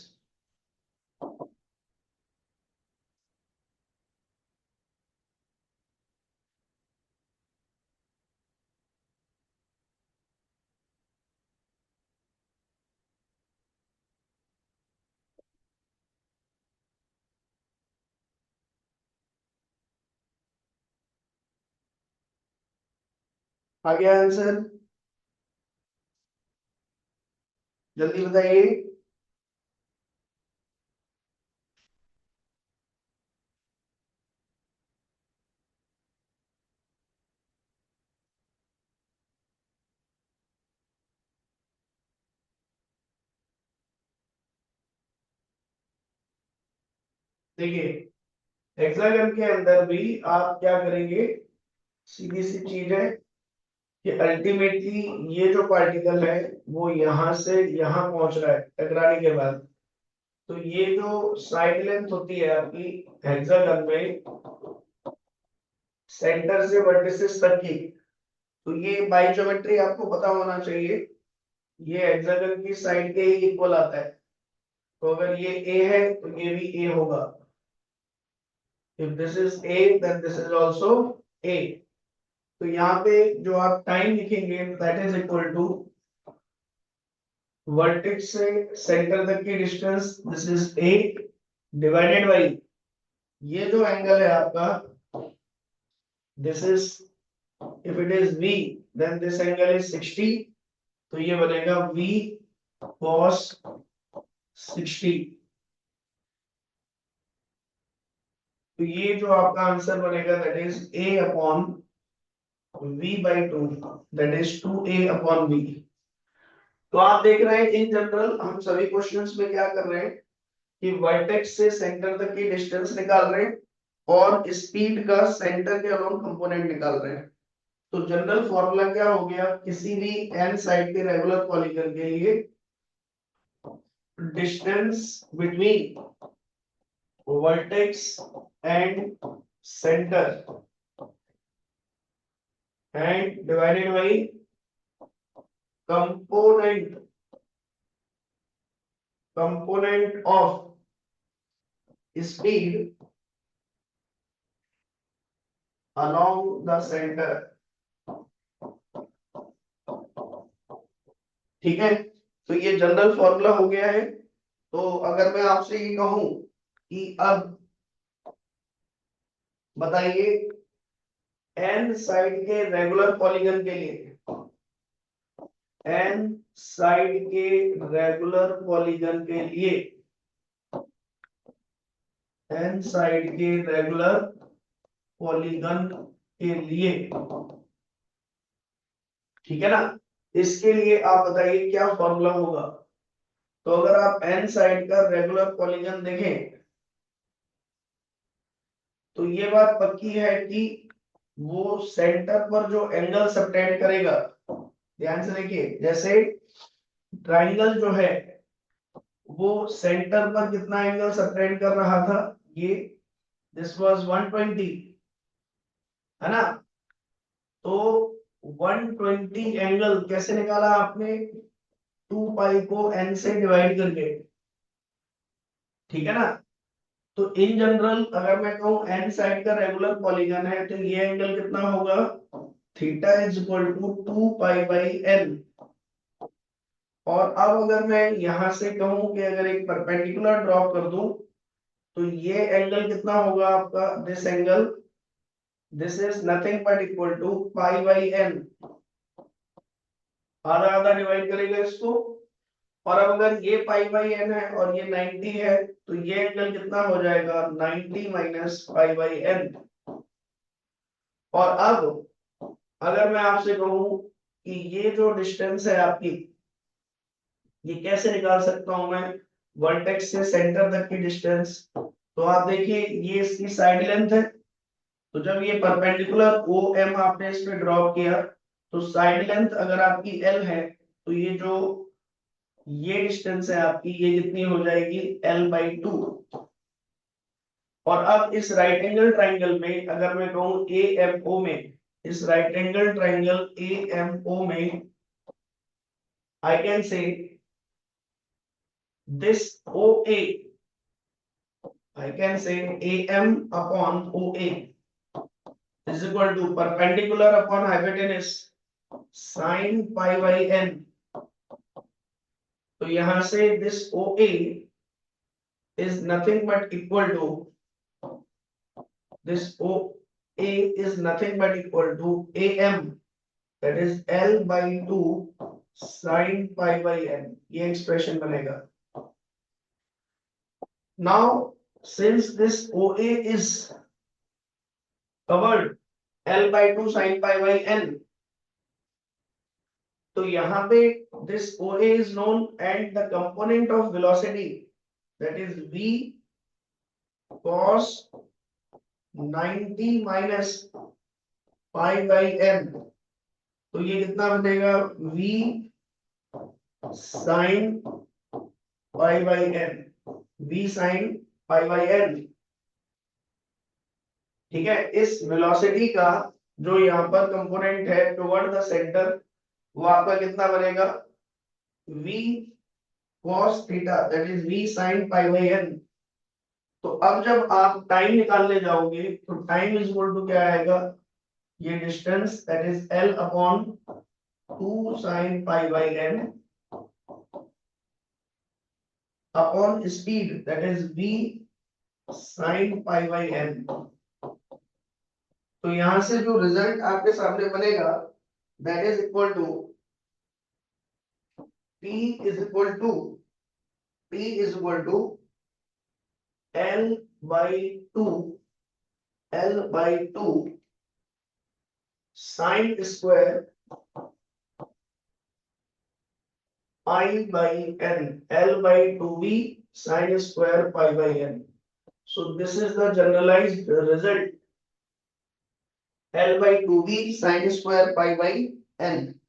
आ गया आंसर? जल्दी बताइए। देखिए, हेक्सागन के अंदर भी आप क्या करेंगे, सीधी सी चीज है कि अल्टीमेटली ये जो पार्टिकल है वो यहां से यहां पहुंच रहा है टकराने के बाद। तो ये जो साइड लेंथ होती है आपकी हेक्सागन में, सेंटर से वर्टिसेस तक की, तो ये बाई ज्योमेट्री आपको पता होना चाहिए। ये हेक्सागन की साइड के ही इक्वल आता है। तो अगर ये ए है तो ये भी ए होगा। If this is A then this is also A. तो यहाँ पे जो आप टाइम लिखेंगे that is equal to vertex से सेंटर तक की distance, this is A, divided by ये जो एंगल है आपका, this is, if it is v then this angle is 60। तो ये बनेगा v cos 60। तो ये जो आपका आंसर बनेगा that is a upon v by 2, that is 2a upon v। तो आप देख रहे हैं इन जनरल हम सभी क्वेश्चंस में क्या कर रहे हैं कि वर्टेक्स से सेंटर तक की डिस्टेंस निकाल रहे हैं और स्पीड का सेंटर के अलोंग कंपोनेंट निकाल रहे हैं। तो जनरल फॉर्मूला क्या हो गया, किसी भी n साइड के रेगुलर पॉलीगन के लिए distance between vertex and centre and divided by component of speed along the center। ठीक है, तो ये जनरल फॉर्मूला हो गया है। तो अगर मैं आपसे ये कहूं कि अब बताइए एन साइड के रेगुलर पॉलीगन के लिए, एन साइड के रेगुलर पॉलीगन के लिए, एन साइड के रेगुलर पॉलीगन के लिए, ठीक है ना, इसके लिए आप बताइए क्या फॉर्मूला होगा। तो अगर आप एन साइड का रेगुलर पॉलीगन देखें तो ये बात पक्की है कि वो सेंटर पर जो एंगल सबटेंड करेगा, ध्यान से देखिए, जैसे ट्राइंगल जो है वो सेंटर पर कितना एंगल सबटेंड कर रहा था, ये दिस वाज 120, है ना। तो 120 एंगल कैसे निकाला आपने, 2 पाई को n से डिवाइड करके, ठीक है ना। तो इन जनरल अगर मैं कहूं n साइड का रेगुलर पॉलीगन है तो ये एंगल कितना होगा, theta is equal to 2 pi by n। और अब अगर मैं यहां से कहूं कि अगर एक परपेंडिकुलर ड्रॉ कर दूं तो ये एंगल कितना होगा आपका, this angle, this is nothing but equal to pi by n। आधा आधा डिवाइड करेगा इसको। और अब अगर ये पाई बाई एन है और ये 90 है तो ये एंगल कितना हो जाएगा, 90 माइनस पाई बाई एन। और अब अगर मैं आपसे कहूं कि ये जो डिस्टेंस है आपकी, ये कैसे निकाल सकता हूं मैं, वर्टेक्स से सेंटर तक की डिस्टेंस। तो आप देखिए ये इसकी साइड लेंथ है। तो जब ये परपेंडिकुलर ओ एम आपने इस पे ड्रॉ किया तो साइड लेंथ अगर आपकी एल है तो ये जो ये डिस्टेंस है आपकी, ये कितनी हो जाएगी, l बाई 2। और अब इस राइट एंगल ट्राइंगल में अगर मैं कहूं ए एम ओ में, इस right angle triangle A M O में I can say this OA, I can say AM upon OA is equal to perpendicular upon hypotenuse sin pi by n. तो यहां से this OA is nothing but equal to this OA is nothing but equal to AM, that is L by 2 sin pi by n. ये expression बनेगा. Now since this OA is covered L by 2 sin pi by n, तो यहाँ पे this OA is known and the component of velocity, that is v cos 90 minus pi by n, तो ये कितना बनेगा v sin pi by n, v sin pi by n. ठीक है, इस वेलोसिटी का जो यहाँ पर कंपोनेंट है टुवर्ड द सेंटर, वो आपका कितना बनेगा v cos theta, that is v sin pi by n. तो अब जब आप टाइम निकालने जाओगे तो टाइम इज इक्वल टू क्या आएगा, ये distance that is L upon 2 sin pi by n upon speed that is v sin pi by n. तो यहां से जो रिजल्ट आपके सामने बनेगा that is equal to P is equal to L by 2 sin square pi by n, L by 2v sin square pi by n. So this is the generalized result, L by 2v sin square pi by n,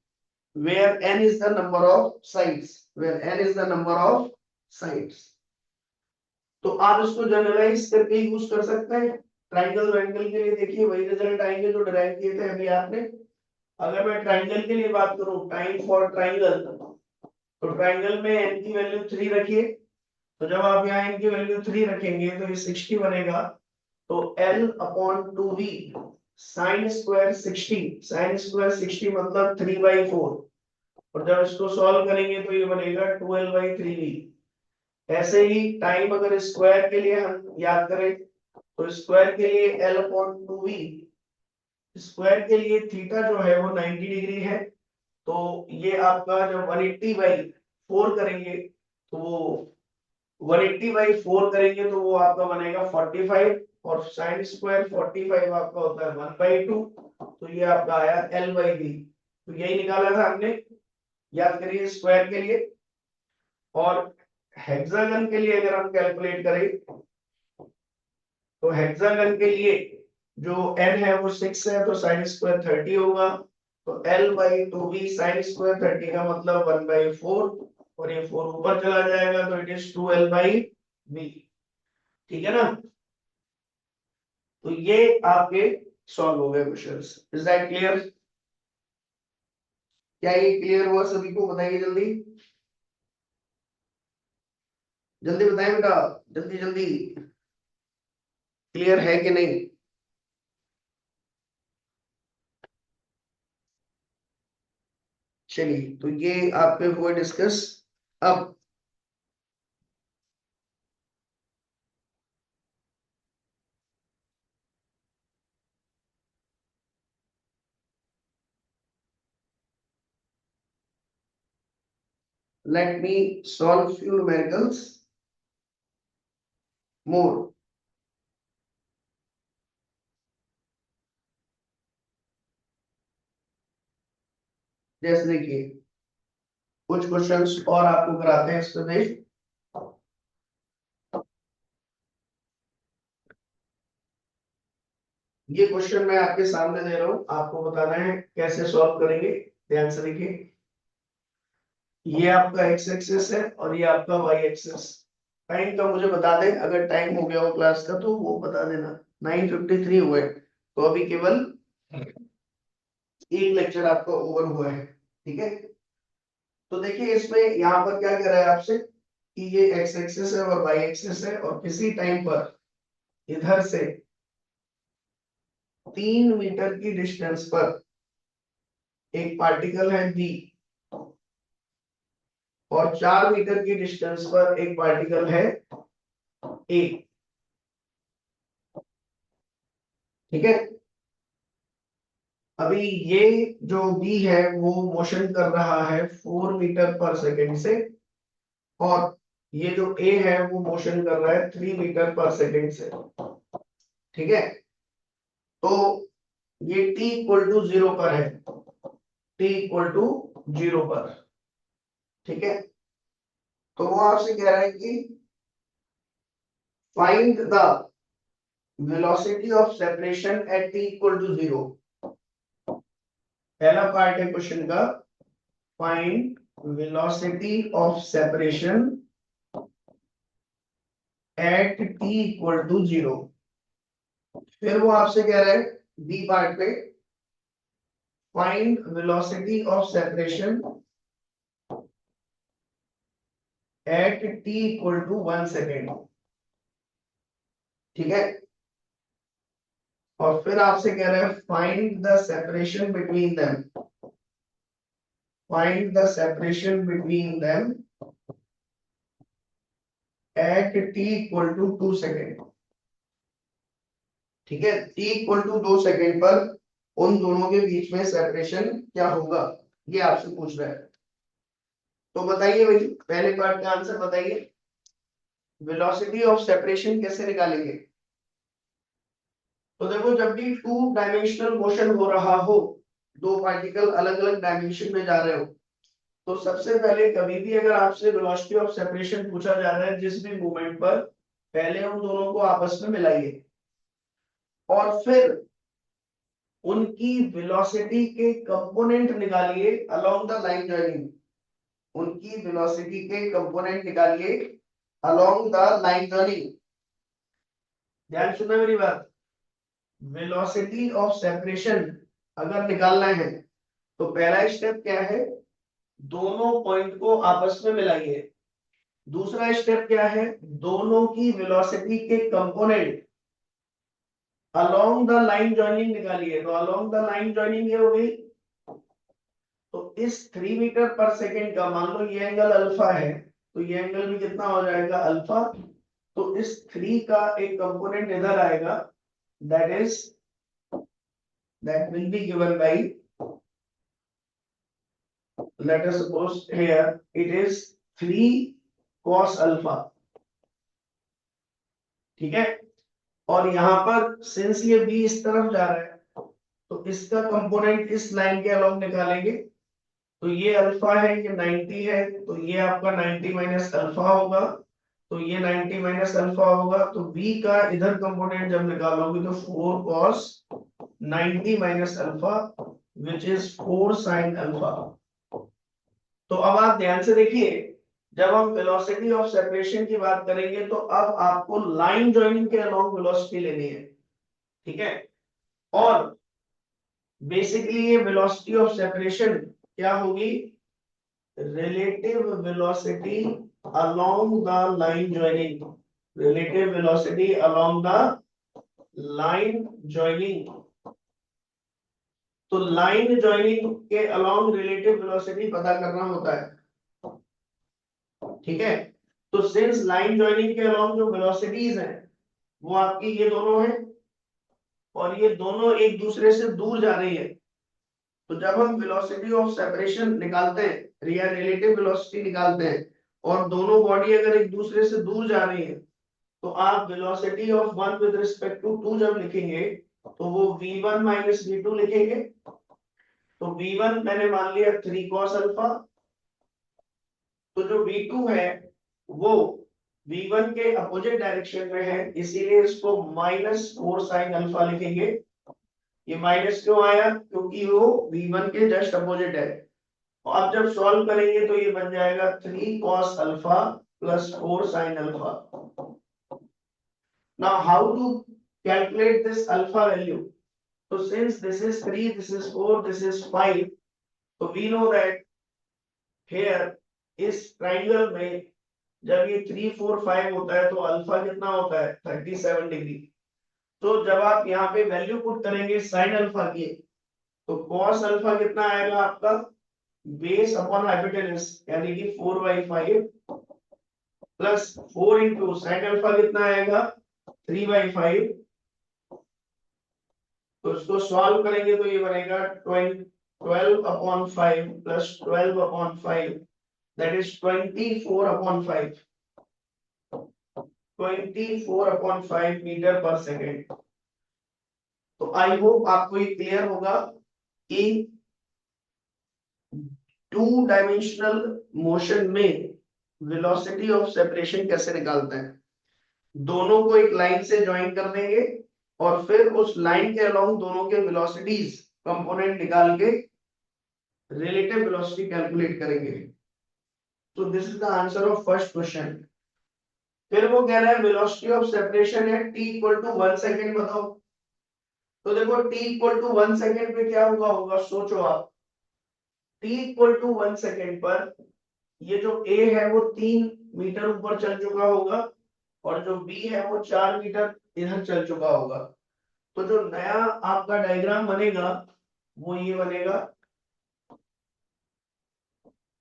where n is the number of sides, तो आप इसको generalise करके use कर सकते हैं. Triangle triangle के लिए देखिए वही रिजल्ट आएंगे जो डिराइव किए थे अभी आपने. अगर मैं ट्राइंगल के लिए बात करूं, टाइम फॉर ट्राइंगल, तो ट्राइंगल में n की वैल्यू 3 रखिए. तो जब आप यहाँ n की वैल्यू 3 रखेंगे तो ये 60 बनेगा. तो L upon 2v sine square 60 मतलब 3/4. और जब इसको सॉल्व करेंगे तो ये बनेगा 12/3v. ऐसे ही टाइम अगर स्क्वायर के लिए हम याद करें तो स्क्वायर के लिए L अपॉन 2v, स्क्वायर के लिए थीटा जो है वो 90 डिग्री है. तो ये आपका जब 180/4 करेंगे तो वो 180/4 करेंगे तो वो आपका बनेगा 45, और साइन स्क्वायर 45 आपका होता है 1/2. तो ये आपका आया L/v. तो यही निकाला था हमने, याद करिए स्क्वायर के लिए. और हेक्सागन के लिए अगर हम कैलकुलेट करें तो हेक्सागन के लिए जो n है वो 6 है, तो साइन स्क्वायर 30 होगा. तो L/2v साइन स्क्वायर 30 का मतलब 1/4, और ये 4 ऊपर चला जाएगा तो इट इज 2L/v. ठीक है ना. तो ये आपके सॉल्व हो गए क्वेश्चंस. Is that clear? क्या ये क्लियर हुआ सभी को? बताइए जल्दी जल्दी बताएं बेटा, जल्दी जल्दी. क्लियर है कि नहीं? चलिए, तो ये आपके हुए डिस्कस. अब let me solve few numericals more. जैसे देखिए कुछ क्वेश्चंस और आपको कराते हैं इस पे देख. ये क्वेश्चन मैं आपके सामने दे रहा हूं, आपको बताना है कैसे सॉल्व करेंगे. ध्यान से देखिए, ये आपका x एक्सिस है और ये आपका y एक्सिस. टाइम का मुझे बता दें, अगर टाइम हो गया हो क्लास का तो वो बता देना. 9:53 हुए, तो अभी केवल एक लेक्चर आपका ओवर हुआ है. ठीक है. तो देखिए इसमें यहाँ पर क्या कह रहा है आपसे, कि ये एक्स एक्सिस है और वाई एक्सिस है, और किसी टाइम पर इधर से 3 मीटर की डिस्टेंस पर एक पार्टिकल है बी, और 4 मीटर की डिस्टेंस पर एक पार्टिकल है ए। ठीक है, अभी ये जो बी है वो मोशन कर रहा है 4 मीटर पर सेकेंड से, और ये जो ए है वो मोशन कर रहा है 3 मीटर पर सेकेंड से। ठीक है, तो ये t इक्वल टू 0 पर है, t इक्वल टू 0 पर। ठीक है, तो वो आपसे कह रहा है कि find the velocity of separation at t equal to 0। पहला पार्ट है क्वेश्चन का, find velocity of separation at t equal to 0। फिर वो आपसे कह रहा है बी पार्ट पे, find velocity of separation at t equal to 1 second. ठीक है, और फिर आपसे कह रहा है find the separation between them, find the separation between them at t equal to 2 second. ठीक है, t इक्वल टू 2 सेकेंड पर उन दोनों के बीच में सेपरेशन क्या होगा, ये आपसे पूछ रहा है। तो बताइए भाई, पहले पार्ट का आंसर बताइए, वेलोसिटी ऑफ सेपरेशन कैसे निकालेंगे। तो देखो, जब भी 2 डायमेंशनल मोशन हो रहा हो, दो पार्टिकल अलग अलग डायमेंशन में जा रहे हो, तो सबसे पहले कभी भी अगर आपसे वेलोसिटी ऑफ सेपरेशन पूछा जा रहा है जिस भी मूवमेंट पर, पहले उन दोनों को आपस में मिलाइए और फिर उनकी वेलोसिटी के कंपोनेंट निकालिए अलोंग द लाइन जॉइनिंग। उनकी वेलोसिटी के कंपोनेंट निकालिए अलोंग द लाइन जॉइनिंग। ध्यान सुनना मेरी बात, वेलोसिटी ऑफ सेपरेशन अगर निकालना है तो पहला स्टेप क्या है, दोनों पॉइंट को आपस में मिलाइए। दूसरा स्टेप क्या है, दोनों की वेलोसिटी के component along the line joining निकालिए। तो अलोंग द लाइन जॉइनिंग ये हो गई, तो इस 3 मीटर पर सेकेंड का मान लो ये एंगल अल्फा है, तो ये एंगल भी कितना हो जाएगा, अल्फा। तो इस 3 का एक कंपोनेंट इधर आएगा, that is that will be given by, let us suppose here it is 3 cos alpha। ठीक है, और यहां पर सिंस ये b इस तरफ जा रहा है तो इसका कंपोनेंट इस लाइन के अलोंग निकालेंगे। तो ये अल्फा है, ये 90 है, तो ये आपका 90 माइनस अल्फा होगा, तो ये 90 माइनस अल्फा होगा। तो b का इधर कंपोनेंट जब निकालोगे तो 4 cos 90 minus alpha which is 4 sin alpha. तो अब आप ध्यान से देखिए, जब हम वेलोसिटी ऑफ सेपरेशन की बात करेंगे तो अब आपको लाइन जॉइनिंग के अलोंग वेलोसिटी लेनी है। ठीक है, और बेसिकली ये वेलोसिटी ऑफ सेपरेशन क्या होगी, relative velocity along the line joining, relative velocity along the line joining. तो लाइन जॉइनिंग के अलोंग रिलेटिव वेलोसिटी पता करना होता है। ठीक है, तो सिंस लाइन जॉइनिंग के अलोंग जो वेलोसिटीज हैं वो आपकी ये दोनों हैं, और ये दोनों एक दूसरे से दूर जा रही है। तो जब हम वेलोसिटी ऑफ सेपरेशन निकालते हैं या रिलेटिव वेलोसिटी निकालते हैं और दोनों बॉडी अगर एक दूसरे से दूर जा रही है, तो आप velocity of one with respect to two जब लिखेंगे तो वो v1 माइनस v2 लिखेंगे। तो v1 मैंने मान लिया 3 cos अल्फा, तो जो v2 है वो v1 के अपोजिट डायरेक्शन में है, इसीलिए इसको माइनस 4 sin अल्फा लिखेंगे। ये माइनस क्यों आया, क्योंकि वो v1 के जस्ट अपोजिट है। और अब जब सॉल्व करेंगे तो ये बन जाएगा 3 cos alpha plus 4 sin alpha. Now how to calculate this alpha value. तो since this is 3, this is 4, this is 5, तो वी नो दैट हियर इस ट्राइंगल में जब ये 3 4 5 होता है तो अल्फा कितना होता है 37 डिग्री। तो जब आप यहाँ पे वैल्यू पुट करेंगे साइन अल्फा की, तो कॉस अल्फा कितना आएगा आपका बेस अपॉन हाइपोटेनस यानी कि 4/5 प्लस 4 इंटू साइन अल्फा कितना आएगा 3/5। तो इसको सॉल्व करेंगे तो ये बनेगा 12/5 प्लस 12/5 दैट इज 24/5 24/5 मीटर पर सेकेंड। तो आई होप आपको ये क्लियर होगा कि टू डायमेंशनल मोशन में वेलोसिटी ऑफ सेपरेशन कैसे निकालते हैं। दोनों को एक लाइन से ज्वाइन कर देंगे और फिर उस लाइन के अलोंग दोनों के वेलोसिटीज कंपोनेंट निकाल के रिलेटिव वेलोसिटी कैलकुलेट करेंगे। तो this is the answer of first question. फिर वो कह रहा है वेलोसिटी ऑफ सेपरेशन है t इक्वल टू 1 सेकेंड बताओ। तो देखो t इक्वल टू 1 सेकेंड पे क्या होगा सोचो आप। t इक्वल टू 1 सेकेंड पर ये जो a है वो 3 मीटर ऊपर चल चुका होगा और जो b है वो 4 मीटर इधर चल चुका होगा। तो जो नया आपका डायग्राम बनेगा वो ये बनेगा।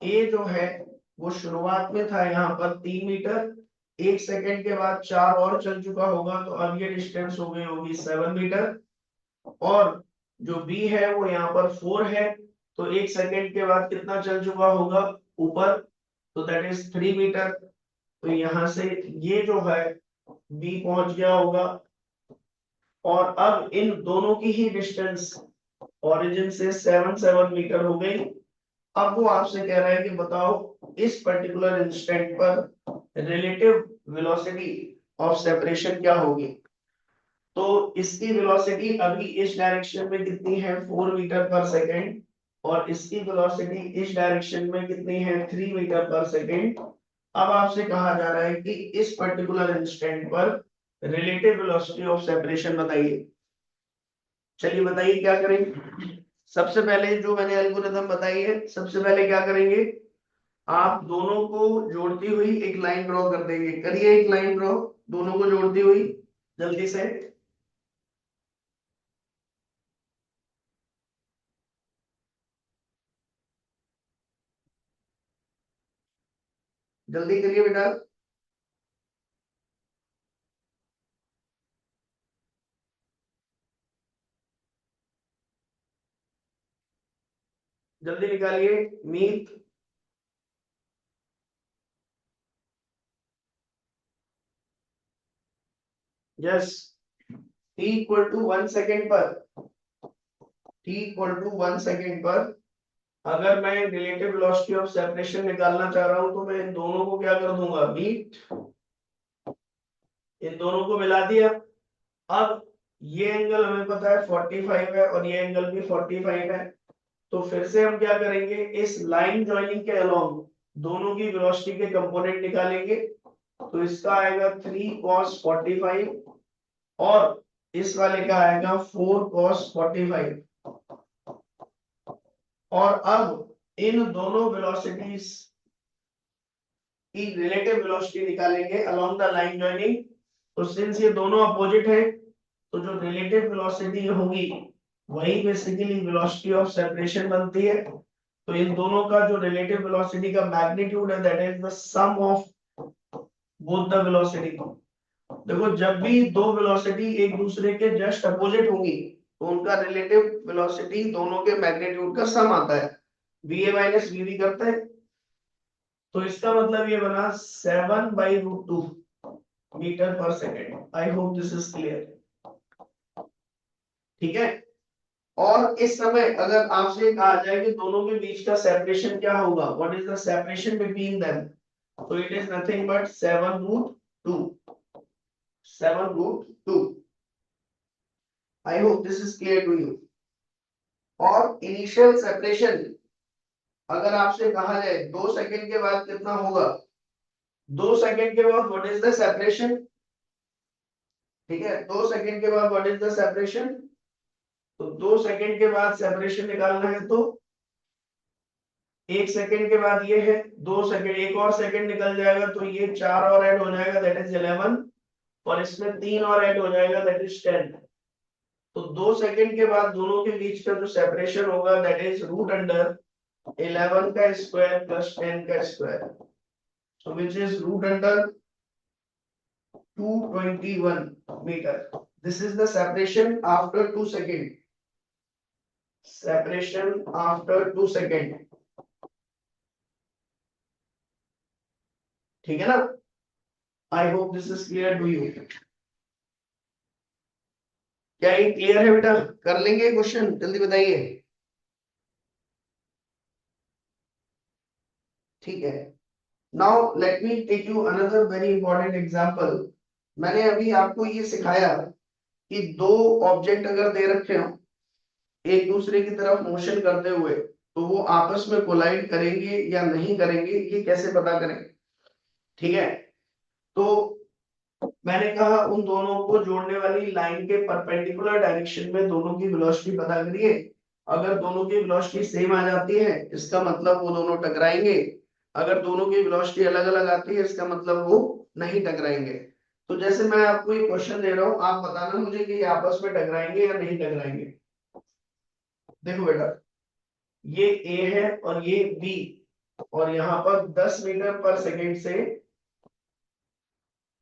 ए जो है वो शुरुआत में था यहाँ पर 3 मीटर, 1 सेकेंड के बाद 4 और चल चुका होगा तो अब ये डिस्टेंस हो गई होगी 7 मीटर। और जो बी है वो यहाँ पर 4 है तो 1 सेकेंड के बाद कितना चल चुका होगा ऊपर, तो दैट इज 3 मीटर। तो यहाँ से ये जो है बी पहुंच गया होगा। और अब इन दोनों की ही डिस्टेंस ओरिजिन से 7 मीटर हो गई। अब वो आपसे कह रहा है कि बताओ इस पर्टिकुलर इंस्टेंट पर रिलेटिव वेलोसिटी ऑफ सेपरेशन क्या होगी। तो इसकी वेलोसिटी अभी इस डायरेक्शन में कितनी है 4 मीटर पर सेकेंड और इसकी वेलोसिटी इस डायरेक्शन में कितनी है 3 मीटर पर सेकेंड। अब आपसे कहा जा रहा है कि इस पर्टिकुलर इंस्टेंट पर रिलेटिव वेलोसिटी ऑफ सेपरेशन बताइए। चलिए बताइए क्या करेंगे। सबसे पहले जो मैंने एल्गोरिथम बताई है, सबसे पहले क्या करेंगे आप दोनों को जोड़ती हुई एक लाइन ड्रॉ कर देंगे। करिए एक लाइन ड्रॉ दोनों को जोड़ती हुई जल्दी से। जल्दी करिए बेटा। जल्दी निकालिए Meet. Yes t equal to 1 second पर, t इक्वल टू 1 सेकेंड पर अगर मैं रिलेटिव वेलोसिटी ऑफ सेपरेशन निकालना चाह रहा हूं तो मैं इन दोनों को क्या कर दूंगा मीट, इन दोनों को मिला दिया। अब ये एंगल हमें पता है 45 है और ये एंगल भी 45 है। तो फिर से हम क्या करेंगे इस लाइन ज्वाइनिंग के अलोंग दोनों की वेलोसिटी के कंपोनेंट निकालेंगे। तो इसका आएगा 3 cos 45 और इस वाले का आएगा 4 cos 45। और अब इन दोनों वेलोसिटीज की रिलेटिव वेलोसिटी निकालेंगे अलोंग द लाइन ज्वाइनिंग। तो सिंस ये दोनों अपोजिट है तो जो रिलेटिव वेलोसिटी होगी वही बेसिकली वेलोसिटी ऑफ सेपरेशन बनती है। तो इन दोनों का जो रिलेटिव वेलोसिटी का मैग्नीट्यूड है that is the sum of both the velocity. देखो जब भी दो वेलोसिटी एक दूसरे के जस्ट अपोजिट होंगी तो उनका रिलेटिव वेलोसिटी दोनों के मैग्नीट्यूड का सम आता है, va माइनस vb करते हैं। तो इसका मतलब ये बना 7/√2 मीटर पर second. I hope this is clear. ठीक है। और इस समय अगर आपसे कहा जाए कि दोनों के बीच का सेपरेशन क्या होगा, what is the separation between them, तो it is nothing but 7√2, 7√2। I hope this is clear to you. और इनिशियल सेपरेशन अगर आपसे कहा जाए 2 सेकंड के बाद कितना होगा, 2 सेकंड के बाद व्हाट इज द सेपरेशन। ठीक है 2 सेकंड के बाद व्हाट इज द सेपरेशन। तो 2 सेकंड के बाद सेपरेशन निकालना है तो 1 सेकंड के बाद ये है 2 सेकंड, एक और सेकंड निकल जाएगा तो ये 4 और ऐड हो जाएगा, दैट इज 11, और इसमें 3 और ऐड हो जाएगा, दैट इज 10। तो 2 सेकंड के बाद दोनों के बीच का जो सेपरेशन होगा दैट इज रूट अंडर 11 का स्क्वायर प्लस 10 का square, so which is root under 221 meter. This is the separation after 2 second. Separation after 2 second. ठीक है ना? I hope this is clear to you. क्या ये क्लियर है बेटा? कर लेंगे क्वेश्चन, जल्दी बताइए। ठीक है। Now let me take you another very important example. मैंने अभी आपको ये सिखाया कि दो ऑब्जेक्ट अगर दे रखे हो एक दूसरे की तरफ मोशन करते हुए, तो वो आपस में कोलाइड करेंगे या नहीं करेंगे, ये कैसे पता करें? ठीक है, तो मैंने कहा उन दोनों को जोड़ने वाली लाइन के परपेंडिकुलर डायरेक्शन में दोनों की वेलोसिटी पता करिए। अगर दोनों की वेलोसिटी सेम आ जाती है इसका मतलब वो दोनों टकराएंगे, अगर दोनों की वेलोसिटी अलग अलग आती है इसका मतलब वो नहीं टकराएंगे। तो जैसे मैं आपको ये क्वेश्चन दे रहा हूं, आप बताना मुझे कि ये आपस में टकराएंगे या नहीं टकराएंगे। देखो बेटा, ये ए है और ये बी, और यहाँ पर 10 मीटर पर सेकेंड से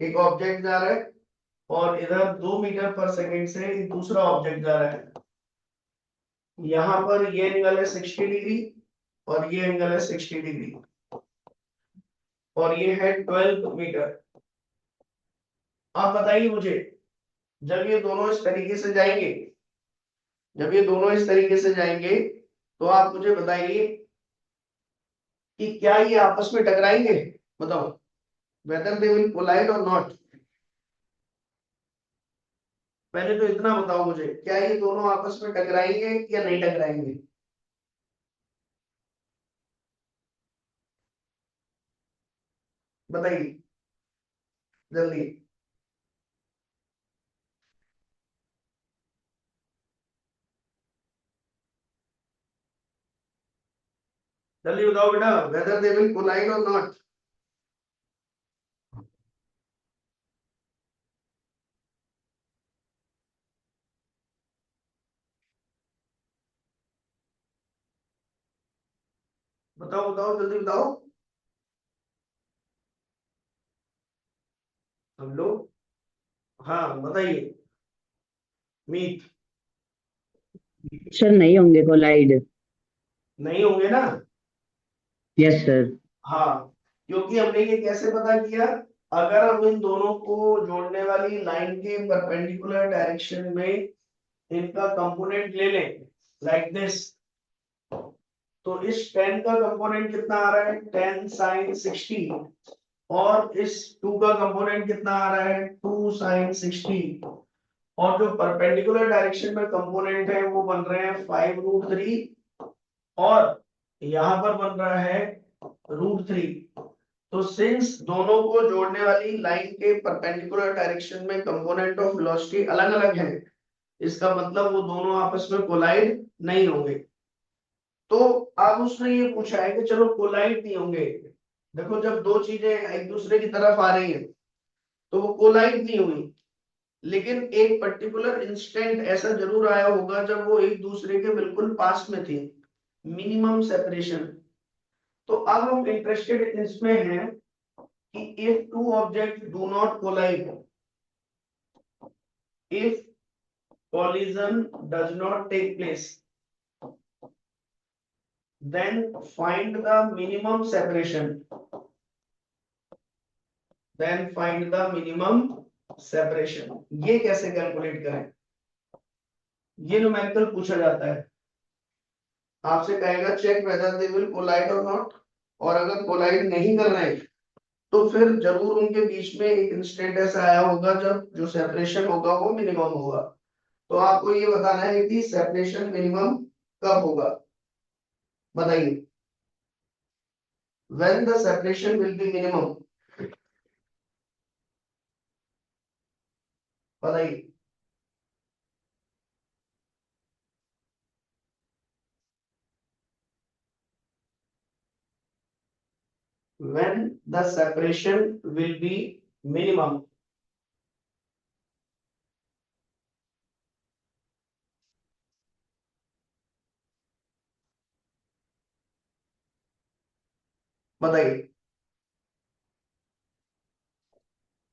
एक ऑब्जेक्ट जा रहा है, और इधर 2 मीटर पर सेकेंड से एक दूसरा ऑब्जेक्ट जा रहा है। यहाँ पर ये एंगल है 60 डिग्री और ये एंगल है 60 डिग्री, और ये है 12 मीटर। आप बताइए मुझे, जब ये दोनों इस तरीके से जाएंगे, जब ये दोनों इस तरीके से जाएंगे, तो आप मुझे बताइए कि क्या ये आपस में टकराएंगे? बताओ, वेदर दे विल कोलाइड और नॉट। पहले तो इतना बताओ मुझे, क्या ये दोनों आपस में टकराएंगे या नहीं टकराएंगे? बताइए जल्दी। जल्दी बताओ बेटा, वेदर दे विल कोलाइड और नॉट। बताओ बताओ जल्दी बताओ। हम लोग, हाँ बताइए मीत। सर नहीं होंगे कोलाइड। नहीं होंगे ना? Yes sir. हाँ, क्योंकि हमने ये कैसे पता किया? अगर हम इन दोनों को जोड़ने वाली लाइन के परपेंडिकुलर डायरेक्शन में इनका कंपोनेंट ले लें लाइक दिस, तो इस 10 का कंपोनेंट कितना आ रहा है? 10 sin 60, और इस 2 का कंपोनेंट कितना आ रहा है? 2 sin 60, और जो परपेंडिकुलर डायरेक्शन में कंपोनेंट है वो बन रहे हैं 5√3, और यहां पर बन रहा है √3। तो सिंस दोनों को जोड़ने वाली लाइन के परपेंडिकुलर डायरेक्शन में कंपोनेंट ऑफ वेलोसिटी अलग अलग है, इसका मतलब वो दोनों आपस में कोलाइड नहीं होंगे। तो अब उसने ये पूछा है कि चलो कोलाइड नहीं होंगे, देखो जब दो चीजें एक दूसरे की तरफ आ रही है तो वो कोलाइड नहीं हुई, लेकिन एक पर्टिकुलर इंस्टेंट ऐसा जरूर आया होगा जब वो एक दूसरे के बिल्कुल पास में थी, मिनिमम सेपरेशन। तो अब हम इंटरेस्टेड इसमें हैं कि if two objects do not collide, if collision does not take place, then find the minimum separation, then find the minimum separation। ये कैसे कैलकुलेट करें? ये न्यूमेरिकल पूछा जाता है, आपसे कहेगा check whether they will collide और नॉट, और अगर कोलाइड नहीं कर रहे तो फिर जरूर उनके बीच में एक इंस्टेंट ऐसा आया होगा जब जो सेपरेशन होगा वो मिनिमम होगा। तो आपको ये बताना है कि सेपरेशन मिनिमम कब होगा, बताइए। when the separation will be minimum, बताइए। when the separation will be minimum. बताइए।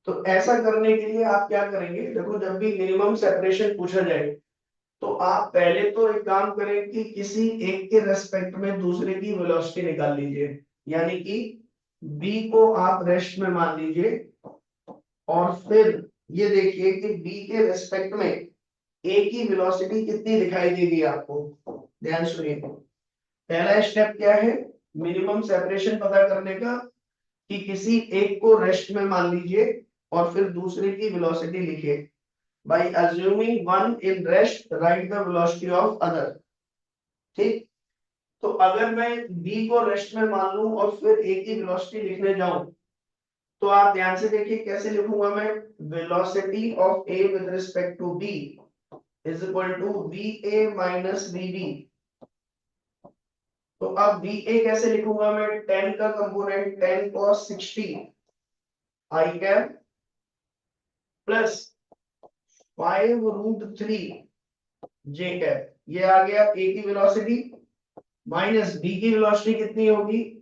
तो ऐसा करने के लिए आप क्या करेंगे, देखो जब भी मिनिमम सेपरेशन पूछा जाए तो आप पहले तो एक काम करें कि किसी एक के रेस्पेक्ट में दूसरे की वेलोसिटी निकाल लीजिए, यानी कि b को आप रेस्ट में मान लीजिए और फिर ये देखिए कि b के रेस्पेक्ट में a की वेलोसिटी कितनी दिखाई देगी आपको। ध्यान सुनिए, पहला स्टेप क्या है, मिनिमम सेपरेशन पता करने का, कि किसी एक को रेस्ट में मान लीजिए और फिर दूसरे की वेलोसिटी लिखिए। By assuming one in rest write the velocity of other. ठीक, तो अगर मैं b को रेस्ट में मान लूं और फिर a की वेलोसिटी लिखने जाऊं तो आप ध्यान से देखिए कैसे लिखूंगा मैं, velocity of a with respect to b is equal to va minus vb। तो अब va कैसे लिखूंगा मैं, 10 का component 10 cos 60 i cap plus 5√3 j cap, ये आ गया a की वेलोसिटी, माइनस b की वेलोसिटी कितनी होगी,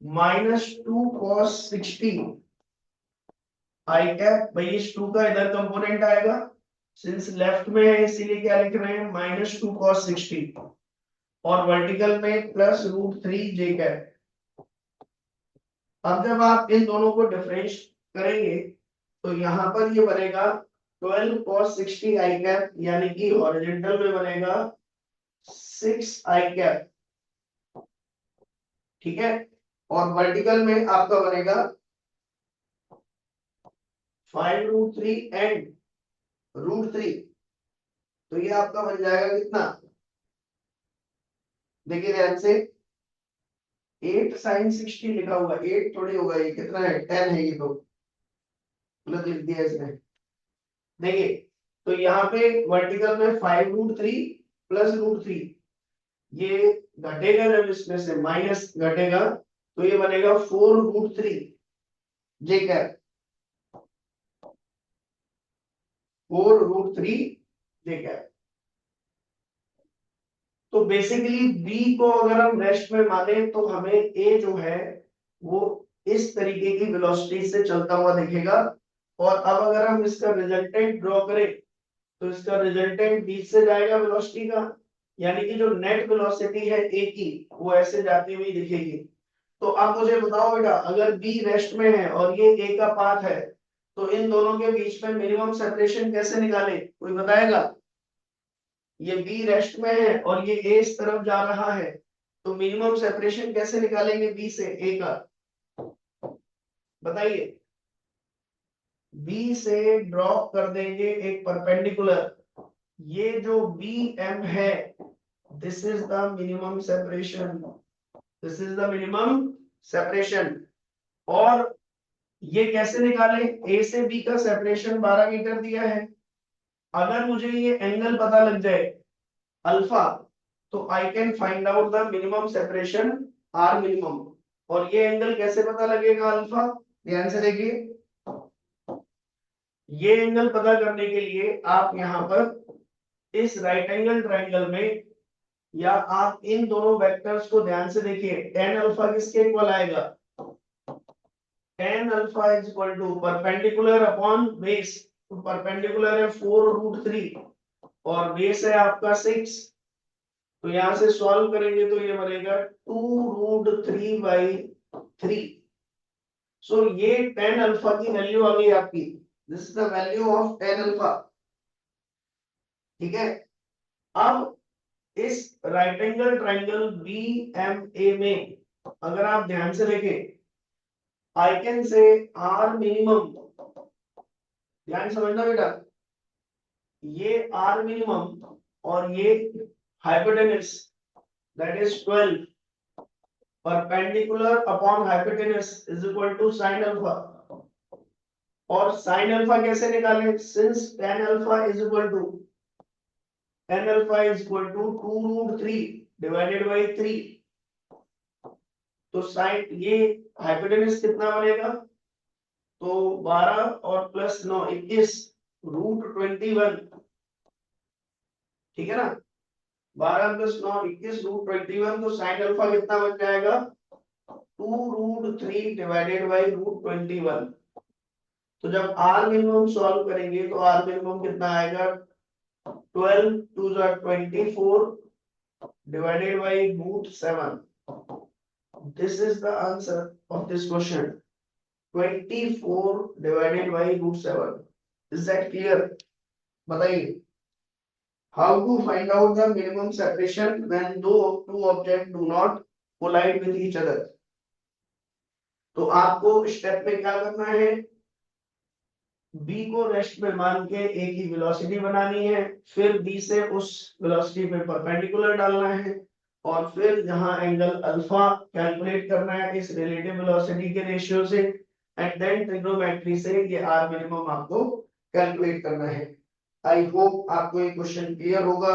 -2 cos 60 आई कैप। भाई इस 2 का इधर कंपोनेंट आएगा, सिंस लेफ्ट में है इसीलिए क्या लिख रहे हैं, -2 cos 60 और वर्टिकल में +√3 जे कैप। अब जब आप इन दोनों को डिफरेंस करेंगे तो यहां पर ये बनेगा 12 cos 60 आई कैप, यानी कि हॉरिजॉन्टल में बनेगा 6 आई कैप, ठीक है, और वर्टिकल में आपका बनेगा 5√3 एंड √3। तो ये आपका बन जाएगा कितना, देखिए ध्यान से, 8 sin 60 लिखा हुआ, 8 थोड़ी होगा, ये कितना है, 10 है, ये तो गलत लिख दिया इसने। देखिए तो यहाँ पे वर्टिकल में 5√3 +√3, ये घटेगा जब इसमें से माइनस घटेगा तो ये बनेगा 4√3 जे कैप, 4√3 जे कैप। तो बेसिकली b को अगर हम रेस्ट में माने तो हमें a जो है वो इस तरीके की वेलोसिटी से चलता हुआ दिखेगा, और अब अगर हम इसका रिजल्टेंट ड्रॉ करें तो इसका रिजल्टेंट बीच से जाएगा वेलोसिटी का, यानी कि जो नेट वेलोसिटी है a की वो ऐसे जाती हुई दिखेगी। तो अब मुझे बताओ बेटा, अगर b रेस्ट में है और ये a का पाथ है तो इन दोनों के बीच में मिनिमम सेपरेशन कैसे निकाले, कोई बताएगा। ये b रेस्ट में है और ये a इस तरफ जा रहा है, तो मिनिमम सेपरेशन कैसे निकालेंगे b से a का, बताइए। b से ड्रॉप कर देंगे एक परपेंडिकुलर, ये जो bm है this is the minimum separation, this is the minimum separation. और ये कैसे निकाले, a से b का सेपरेशन 12 मीटर दिया है, अगर मुझे ये एंगल पता लग जाए अल्फा तो I can find out the minimum separation R minimum. और ये एंगल कैसे पता लगेगा अल्फा, ध्यान से देखिए, ये एंगल पता करने के लिए आप यहां पर इस राइट एंगल ट्रायंगल में, या आप इन दोनों वेक्टर्स को ध्यान से देखिए, tan अल्फा किसके इक्वल आएगा, tan alpha is equal to perpendicular upon base, तो परपेंडिकुलर है 4√3 और बेस है आपका 6, तो यहां से सॉल्व करेंगे तो ये बनेगा 2√3/3। सो ये tan अल्फा की वैल्यू आ गई आपकी, this is the value of tan alpha, ठीक है। अब इस राइट एंगल ट्रायंगल BMA में अगर आप ध्यान से देखें, I can say R minimum, ध्यान समझना बेटा, ये आर मिनिमम और ये hypotenuse that is 12 perpendicular upon hypotenuse is equal to sin alpha. और sin अल्फा कैसे निकालें, since tan alpha is equal to 2√3 divided by 3, तो साइन ये हाइपोटेनस कितना बनेगा, तो 12 और प्लस 9 21 रूट 21, ठीक है ना, 12 प्लस 9 21 रूट 21, तो साइन अल्फा कितना बन जाएगा 2√3 डिवाइडेड बाई रूट 21। तो जब आर मिनिमम सॉल्व करेंगे तो आर मिनिमम कितना आएगा 12 2 24 divided by root 7. This is the answer of this question. 24 divided by root 7. Is that clear? बताइए. How to find out the minimum separation when two objects do not collide with each other? तो आपको step में क्या करना है, b को rest में मान के a की वेलोसिटी बनानी है, फिर b से उस वेलोसिटी पे परपेंडिकुलर डालना है, और फिर यहाँ एंगल अल्फा कैलकुलेट करना है इस रिलेटिव वेलोसिटी के रेशियो से, एंड देन ट्रिग्नोमेट्री से ये आर मिनिमम आपको कैलकुलेट करना है। आई होप आपको ये क्वेश्चन क्लियर होगा।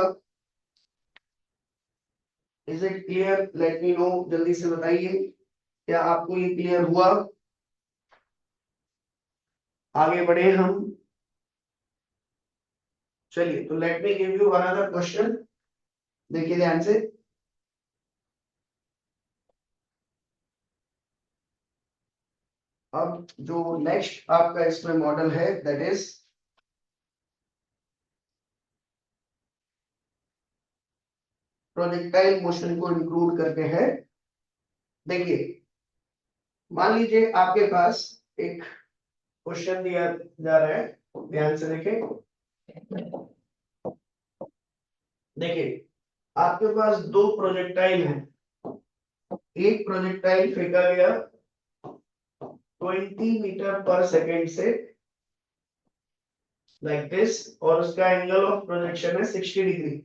Is it clear? Late me no, जल्दी से बताइए क्या आपको ये क्लियर हुआ। आगे बढ़े हम, चलिए तो let me give you another question, देखिए ध्यान से। अब जो नेक्स्ट आपका इसमें मॉडल है दैट इज प्रोजेक्टाइल मोशन को इंक्लूड करके है। देखिए मान लीजिए आपके पास एक क्वेश्चन दिया जा रहा है, ध्यान से देखें। देखिए आपके पास दो प्रोजेक्टाइल हैं, एक प्रोजेक्टाइल फेंका गया 20 मीटर पर सेकेंड से लाइक दिस, और उसका एंगल ऑफ प्रोजेक्शन है 60 डिग्री,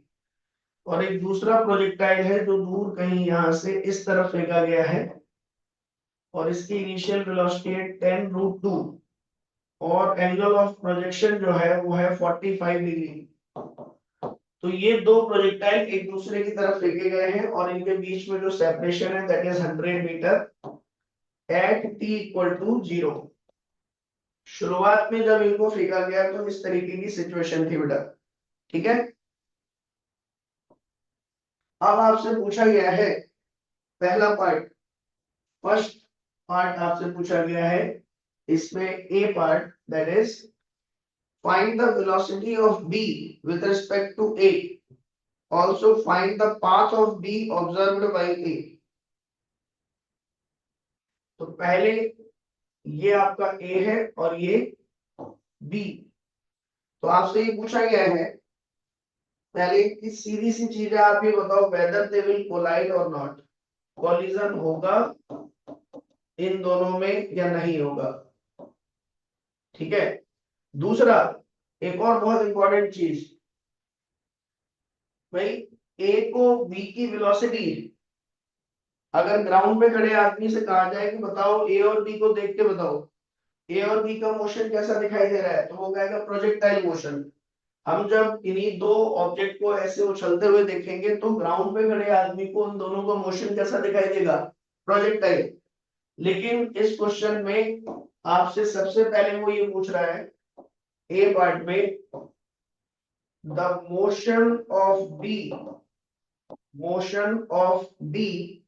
और एक दूसरा प्रोजेक्टाइल है जो दूर कहीं यहां से इस तरफ फेंका गया है, और इसकी इनिशियल वेलोसिटी है 10√2, और एंगल ऑफ प्रोजेक्शन जो है वो है 45 डिग्री। तो ये दो प्रोजेक्टाइल एक दूसरे की तरफ फेंके गए हैं, और इनके बीच में जो सेपरेशन है that is 100 metre at t equal to 0। शुरुआत में जब इनको फेंका गया तो इस तरीके की सिचुएशन थी बेटा, ठीक है। अब आपसे पूछा गया है पहला पार्ट, फर्स्ट पार्ट आपसे पूछा गया है, इसमें A part that is find the velocity of b with respect to a, also find the path of b observed by a। तो पहले ये आपका a है और ये b, तो आपसे ये पूछा गया है पहले की सीधी सी चीज है, आप ये बताओ वेदर दे विल कोलाइड और नॉट, कॉलिजन होगा इन दोनों में या नहीं होगा, ठीक है। दूसरा एक और बहुत इंपॉर्टेंट चीज, भाई ए को बी की वेलोसिटी अगर ग्राउंड पे खड़े आदमी से कहा जाए कि बताओ ए और बी को देख के बताओ ए और बी का मोशन कैसा दिखाई दे रहा है, तो वो कहेगा प्रोजेक्टाइल मोशन। हम जब इन्हीं दो ऑब्जेक्ट को ऐसे उछलते हुए देखेंगे तो ग्राउंड पे खड़े आदमी को उन दोनों का मोशन कैसा दिखाई देगा, प्रोजेक्टाइल। लेकिन इस क्वेश्चन में आपसे सबसे पहले वो ये पूछ रहा है ए पार्ट में, the motion of B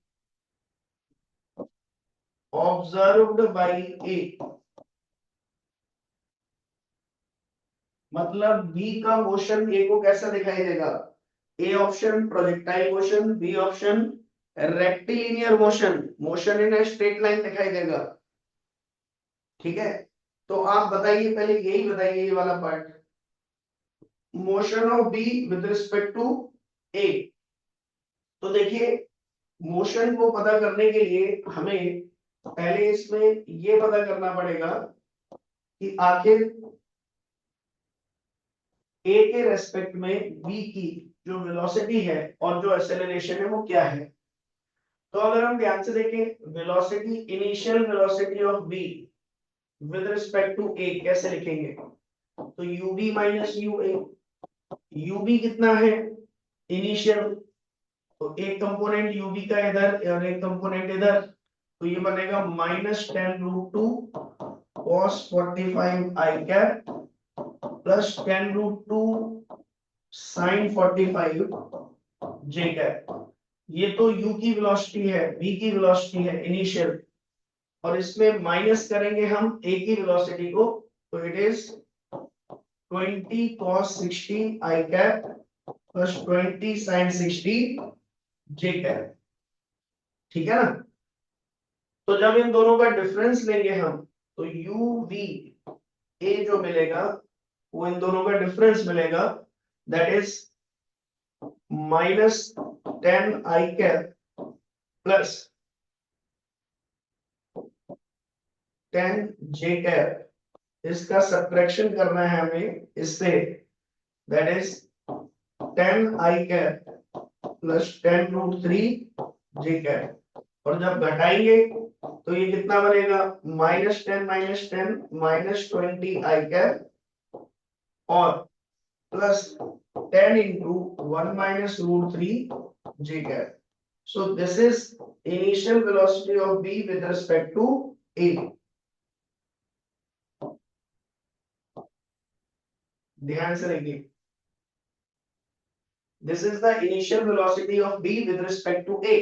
observed by A, मतलब बी का मोशन ए को कैसा दिखाई देगा, A option projectile motion, B option rectilinear motion, motion in a straight line दिखाई देगा, ठीक है। तो आप बताइए पहले यही बताइए ये वाला part, motion of B with respect to A. तो देखिए मोशन को पता करने के लिए हमें पहले इसमें ये पता करना पड़ेगा कि आखिर ए के रेस्पेक्ट में बी की जो वेलोसिटी है और जो एक्सेलरेशन है वो क्या है। तो अगर हम ध्यान से देखें velocity, initial velocity of B with respect to A कैसे लिखेंगे, तो ub माइनस ua, ub कितना है इनिशियल, तो एक कंपोनेंट ub का इधर और एक कंपोनेंट इधर, तो ये बनेगा -10√2 cos 45 i cap plus 10√2 sin 45 j cap. ये तो u की वेलोसिटी है, v की वेलोसिटी है इनिशियल, और इसमें माइनस करेंगे हम a की वेलोसिटी को, तो it is 20 cos 60 i cap plus 20 sin 60 j cap. ठीक है ना। तो जब इन दोनों का डिफरेंस लेंगे हम, तो u v a जो मिलेगा वो इन दोनों का डिफरेंस मिलेगा, that is -10 i cap plus 10 j cap. इसका सब्ट्रैक्शन करना है हमें इससे, that is 10 i cap plus 10√3 j cap. और जब घटाएंगे तो ये कितना बनेगा, -10 -20 i कैप और plus 10 into 1 minus √3 j cap. So this is initial velocity of B with respect to A. ध्यान से देखिए, this is the initial velocity of B with respect to A,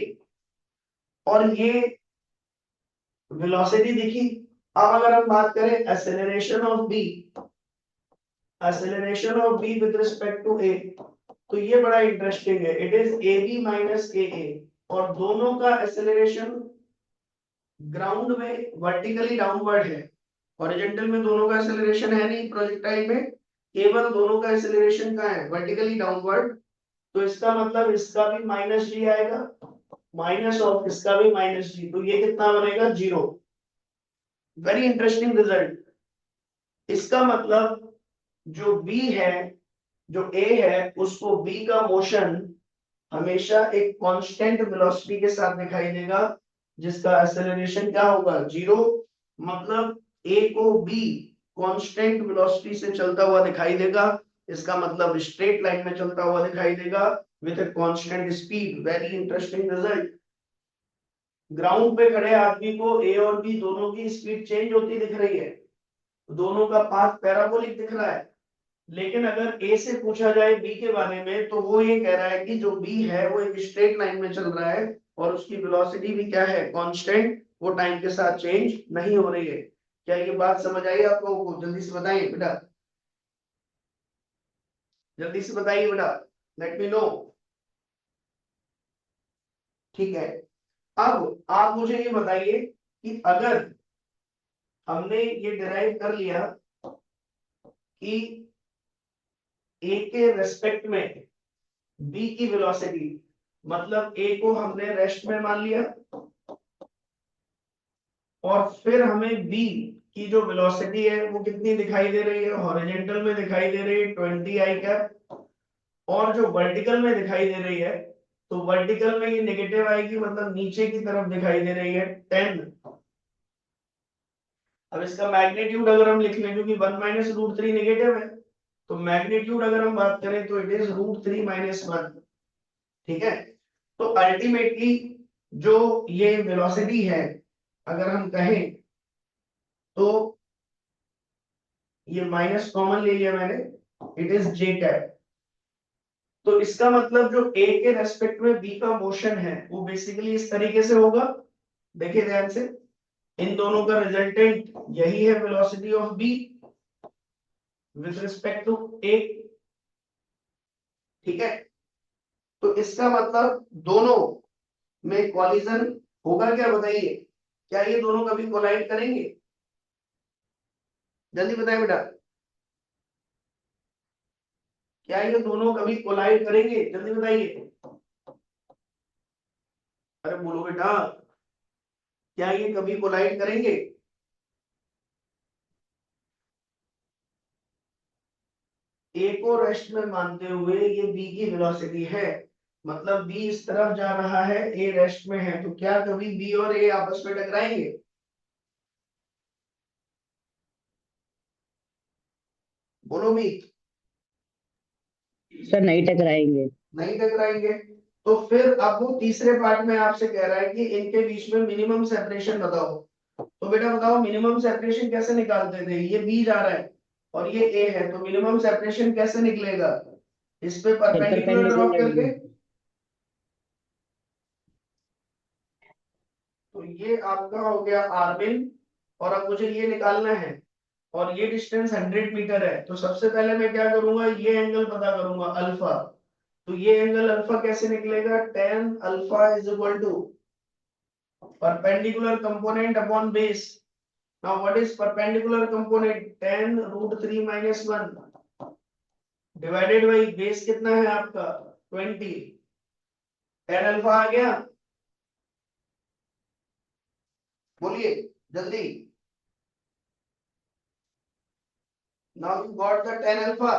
और ये वेलोसिटी देखी। अब अगर हम बात करें acceleration of B, acceleration of B with respect to A, तो ये बड़ा इंटरेस्टिंग है। It is A B minus A A, और दोनों का एक्सेलरेशन ग्राउंड में वर्टिकली डाउनवर्ड है, हॉरिजॉन्टल में दोनों का एक्सेलरेशन है नहीं प्रोजेक्टाइल में, केवल दोनों का एक्सेलरेशन का है वर्टिकली डाउनवर्ड। तो इसका मतलब इसका भी माइनस जी आएगा, माइनस ऑफ इसका भी माइनस जी, तो ये कितना बनेगा, 0। Very interesting result. इसका मतलब जो B है, जो A है, उसको B का मोशन हमेशा एक कांस्टेंट वेलोसिटी के साथ दिखाई देगा, जिसका एक्सेलरेशन क्या होगा, 0। मतलब A को B कांस्टेंट वेलोसिटी से चलता हुआ दिखाई देगा, इसका मतलब स्ट्रेट लाइन में चलता हुआ दिखाई देगा with a constant speed. Very interesting result. Ground पे खड़े आदमी को A और B दोनों की स्पीड चेंज होती दिख रही है, दोनों का पाथ पैराबोलिक दिख रहा है, लेकिन अगर A से पूछा जाए B के बारे में, तो वो ये कह रहा है कि जो B है वो एक स्ट्रेट लाइन में चल रहा है और उसकी वेलोसिटी भी क्या है, कांस्टेंट, वो टाइम के साथ चेंज नहीं हो रही है। क्या ये बात समझ आई आप लोगों को? जल्दी से बताइए बेटा, जल्दी से बताइए बेटा, लेट मी नो। ठीक है, अब आप मुझे ये बताइए कि अगर हमने ये डिराइव कर लिया कि A के रेस्पेक्ट में B की वेलोसिटी, मतलब A को हमने रेस्ट में मान लिया, और फिर हमें B की जो वेलोसिटी है वो कितनी दिखाई दे रही है, हॉरिजॉन्टल में दिखाई दे रही है 20 i कैप, और जो वर्टिकल में दिखाई दे रही है, तो वर्टिकल में ये नेगेटिव आएगी, मतलब नीचे की तरफ दिखाई दे रही है 10। अब इसका मैग्नीट्यूड अगर हम लिख लें, क्योंकि 1 माइनस √3 नेगेटिव है, तो मैग्नीट्यूड अगर हम बात करें तो इट इज √3 - 1। ठीक है, तो अल्टीमेटली जो ये वेलोसिटी है, अगर हम कहें तो ये माइनस कॉमन ले लिया मैंने, इट इज जे कैप। तो इसका मतलब जो A के रेस्पेक्ट में B का मोशन है वो बेसिकली इस तरीके से होगा, देखिए ध्यान से, इन दोनों का रिजल्टेंट यही है, velocity of B with respect to A। ठीक है, तो इसका मतलब दोनों में कॉलिजन होगा क्या, बताइए, क्या ये दोनों कभी कोलाइड करेंगे? जल्दी बताएं बेटा, क्या ये दोनों कभी कोलाइड करेंगे, जल्दी बताइए, अरे बोलो बेटा, क्या ये कभी कोलाइड करेंगे? A को रेस्ट में मानते हुए ये B की वेलोसिटी है, मतलब B इस तरफ जा रहा है, A रेस्ट में है, तो क्या कभी B और A आपस में टकराएंगे? बोलो भी, सर नहीं टकराएंगे। नहीं टकराएंगे। तो फिर अब वो तीसरे पार्ट में आपसे कह रहा है कि इनके बीच में मिनिमम सेपरेशन बताओ। तो बेटा बताओ मिनिमम सेपरेशन कैसे निकालते थे, ये बी जा रहा है और ये ए है, तो मिनिमम सेपरेशन कैसे निकलेगा, इस पे सर परपेंडिकुलर ड्रॉप करके। परपेंडिकुलर। तो ये आपका हो गया आरबिन, और अब मुझे ये निकालना है, और ये डिस्टेंस 100 मीटर है। तो सबसे पहले मैं क्या करूंगा, ये एंगल पता करूंगा अल्फा। तो ये एंगल अल्फा कैसे निकलेगा, tan alpha is equal to perpendicular component upon base. Now what is perpendicular component, tan √3 - 1 divided by base कितना है आपका 20। tan अल्फा आ गया, बोलिए जल्दी। Now you got the tan alpha.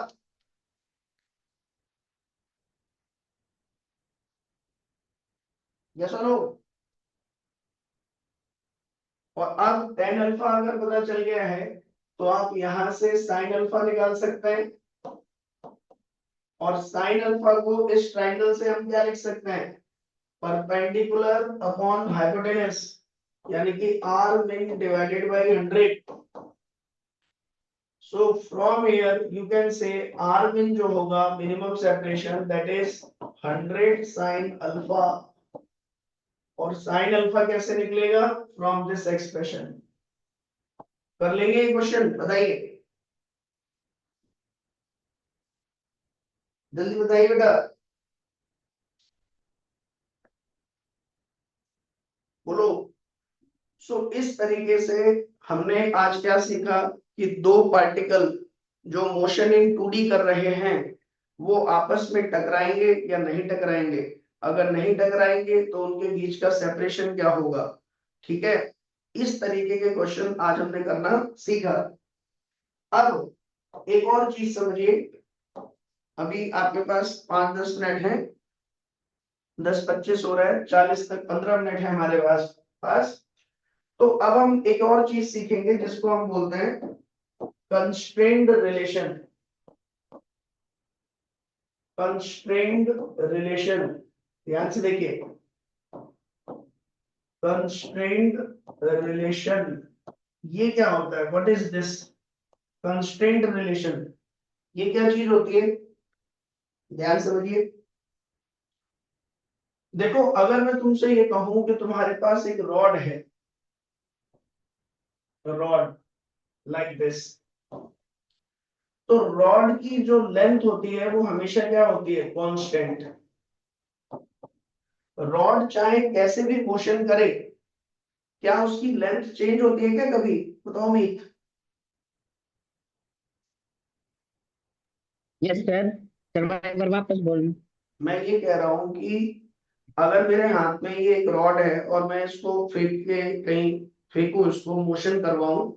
Yes और नो। और अब tan अल्फा अगर पता चल गया है तो आप यहां से sin अल्फा निकाल सकते हैं, और sin अल्फा को इस ट्रायंगल से हम क्या लिख सकते हैं, परपेंडिकुलर अपॉन हाइपोटेनस, यानी कि r min divided by 100। So from here you can say r min जो होगा minimum separation that is 100 sin alpha. और sin अल्फा कैसे निकलेगा, फ्रॉम दिस एक्सप्रेशन। कर लेंगे ये क्वेश्चन, बताइए जल्दी बताइए बेटा, बोलो। सो इस तरीके से हमने आज क्या सीखा कि दो पार्टिकल जो मोशन इन 2D कर रहे हैं वो आपस में टकराएंगे या नहीं टकराएंगे। अगर नहीं टकराएंगे तो उनके बीच का सेपरेशन क्या होगा। ठीक है, इस तरीके के क्वेश्चन आज हमने करना सीखा। अब एक और चीज समझिए, अभी आपके पास 5-10 मिनट है, 10:25 हो रहा है, 40 तक 15 मिनट है हमारे पास। तो अब हम एक और चीज सीखेंगे जिसको हम बोलते हैं कंस्ट्रेंड रिलेशन। कंस्ट्रेंड रिलेशन, ध्यान से देखिए, कंस्ट्रेंड रिलेशन ये क्या होता है, what is this constrained relation, ये क्या चीज होती है, ध्यान समझिए। देखो अगर मैं तुमसे ये कहूं कि तुम्हारे पास एक रॉड है, रॉड लाइक दिस, तो रॉड की जो लेंथ होती है वो हमेशा क्या होती है, कांस्टेंट। रॉड चाहे कैसे भी मोशन करे, क्या उसकी लेंथ चेंज होती है क्या कभी, बताओ मीत। Yes sir. सर एक बार वापस बोलना। मैं ये कह रहा हूं कि अगर मेरे हाथ में ये एक रॉड है और मैं इसको फेंक के कहीं फेंकूं, इसको मोशन करवाऊं,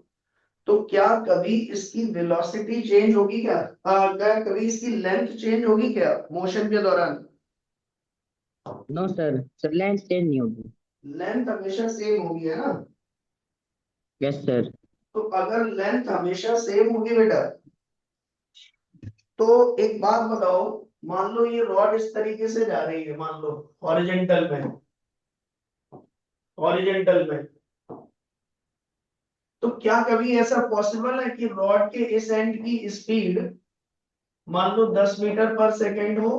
तो क्या कभी इसकी वेलोसिटी चेंज होगी क्या, क्या कभी इसकी लेंथ चेंज होगी क्या मोशन के दौरान। No sir, sir length change नहीं होगी। लेंथ हमेशा सेम होगी, है ना। Yes sir. तो अगर लेंथ हमेशा सेम होगी बेटा, तो एक बात बताओ, मान लो ये रॉड इस तरीके से जा रही है, मान लो हॉरिजॉन्टल में, हॉरिजॉन्टल में, तो क्या कभी ऐसा पॉसिबल है कि रॉड के इस एंड की स्पीड मान लो 10 मीटर पर सेकेंड हो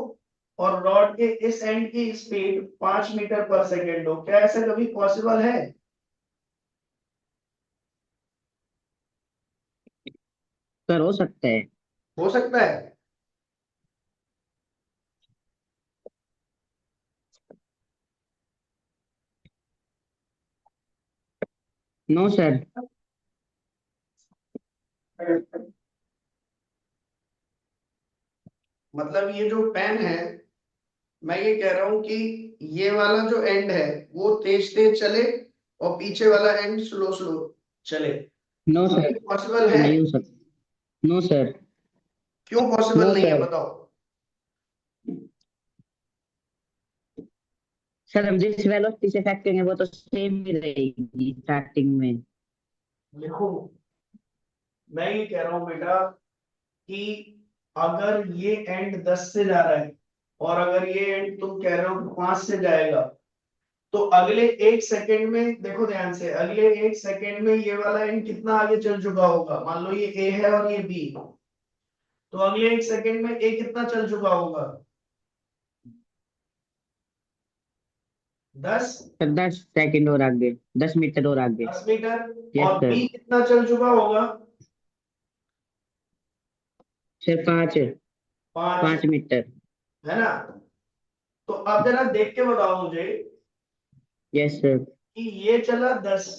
और रॉड के इस एंड की स्पीड 5 मीटर पर सेकेंड हो, क्या ऐसा कभी पॉसिबल है। सर हो सकता है। हो सकता है। No sir. मतलब ये जो पेन है, मैं ये कह रहा हूं कि ये वाला जो एंड है वो तेज तेज चले और पीछे वाला एंड स्लो स्लो चले, नो सर, पॉसिबल है। नहीं हो सकता। No sir. क्यों पॉसिबल नो नहीं है सर। बताओ। सर हम जिस वेलोसिटी से फेंकेंगे वो तो सेम ही रहेगी स्टार्टिंग में। देखो मैं ये कह रहा हूं बेटा कि अगर ये एंड 10 से जा रहा है और अगर ये एंड तुम कह रहे हो 5 से जाएगा, तो अगले 1 सेकेंड में देखो ध्यान से, अगले 1 सेकेंड में ये वाला एंड कितना आगे चल चुका होगा। मान लो ये ए है और ये बी, तो अगले 1 सेकेंड में ए कितना चल चुका होगा? 10 सर 10 सेकंड और आगे, 10 मीटर और आगे। 10 मीटर। यस और सर। बी कितना चल चुका होगा? Sir 5 5, 5 metre. है ना? तो अब जरा देख के बताओ मुझे यस सर। कि ये चला 10,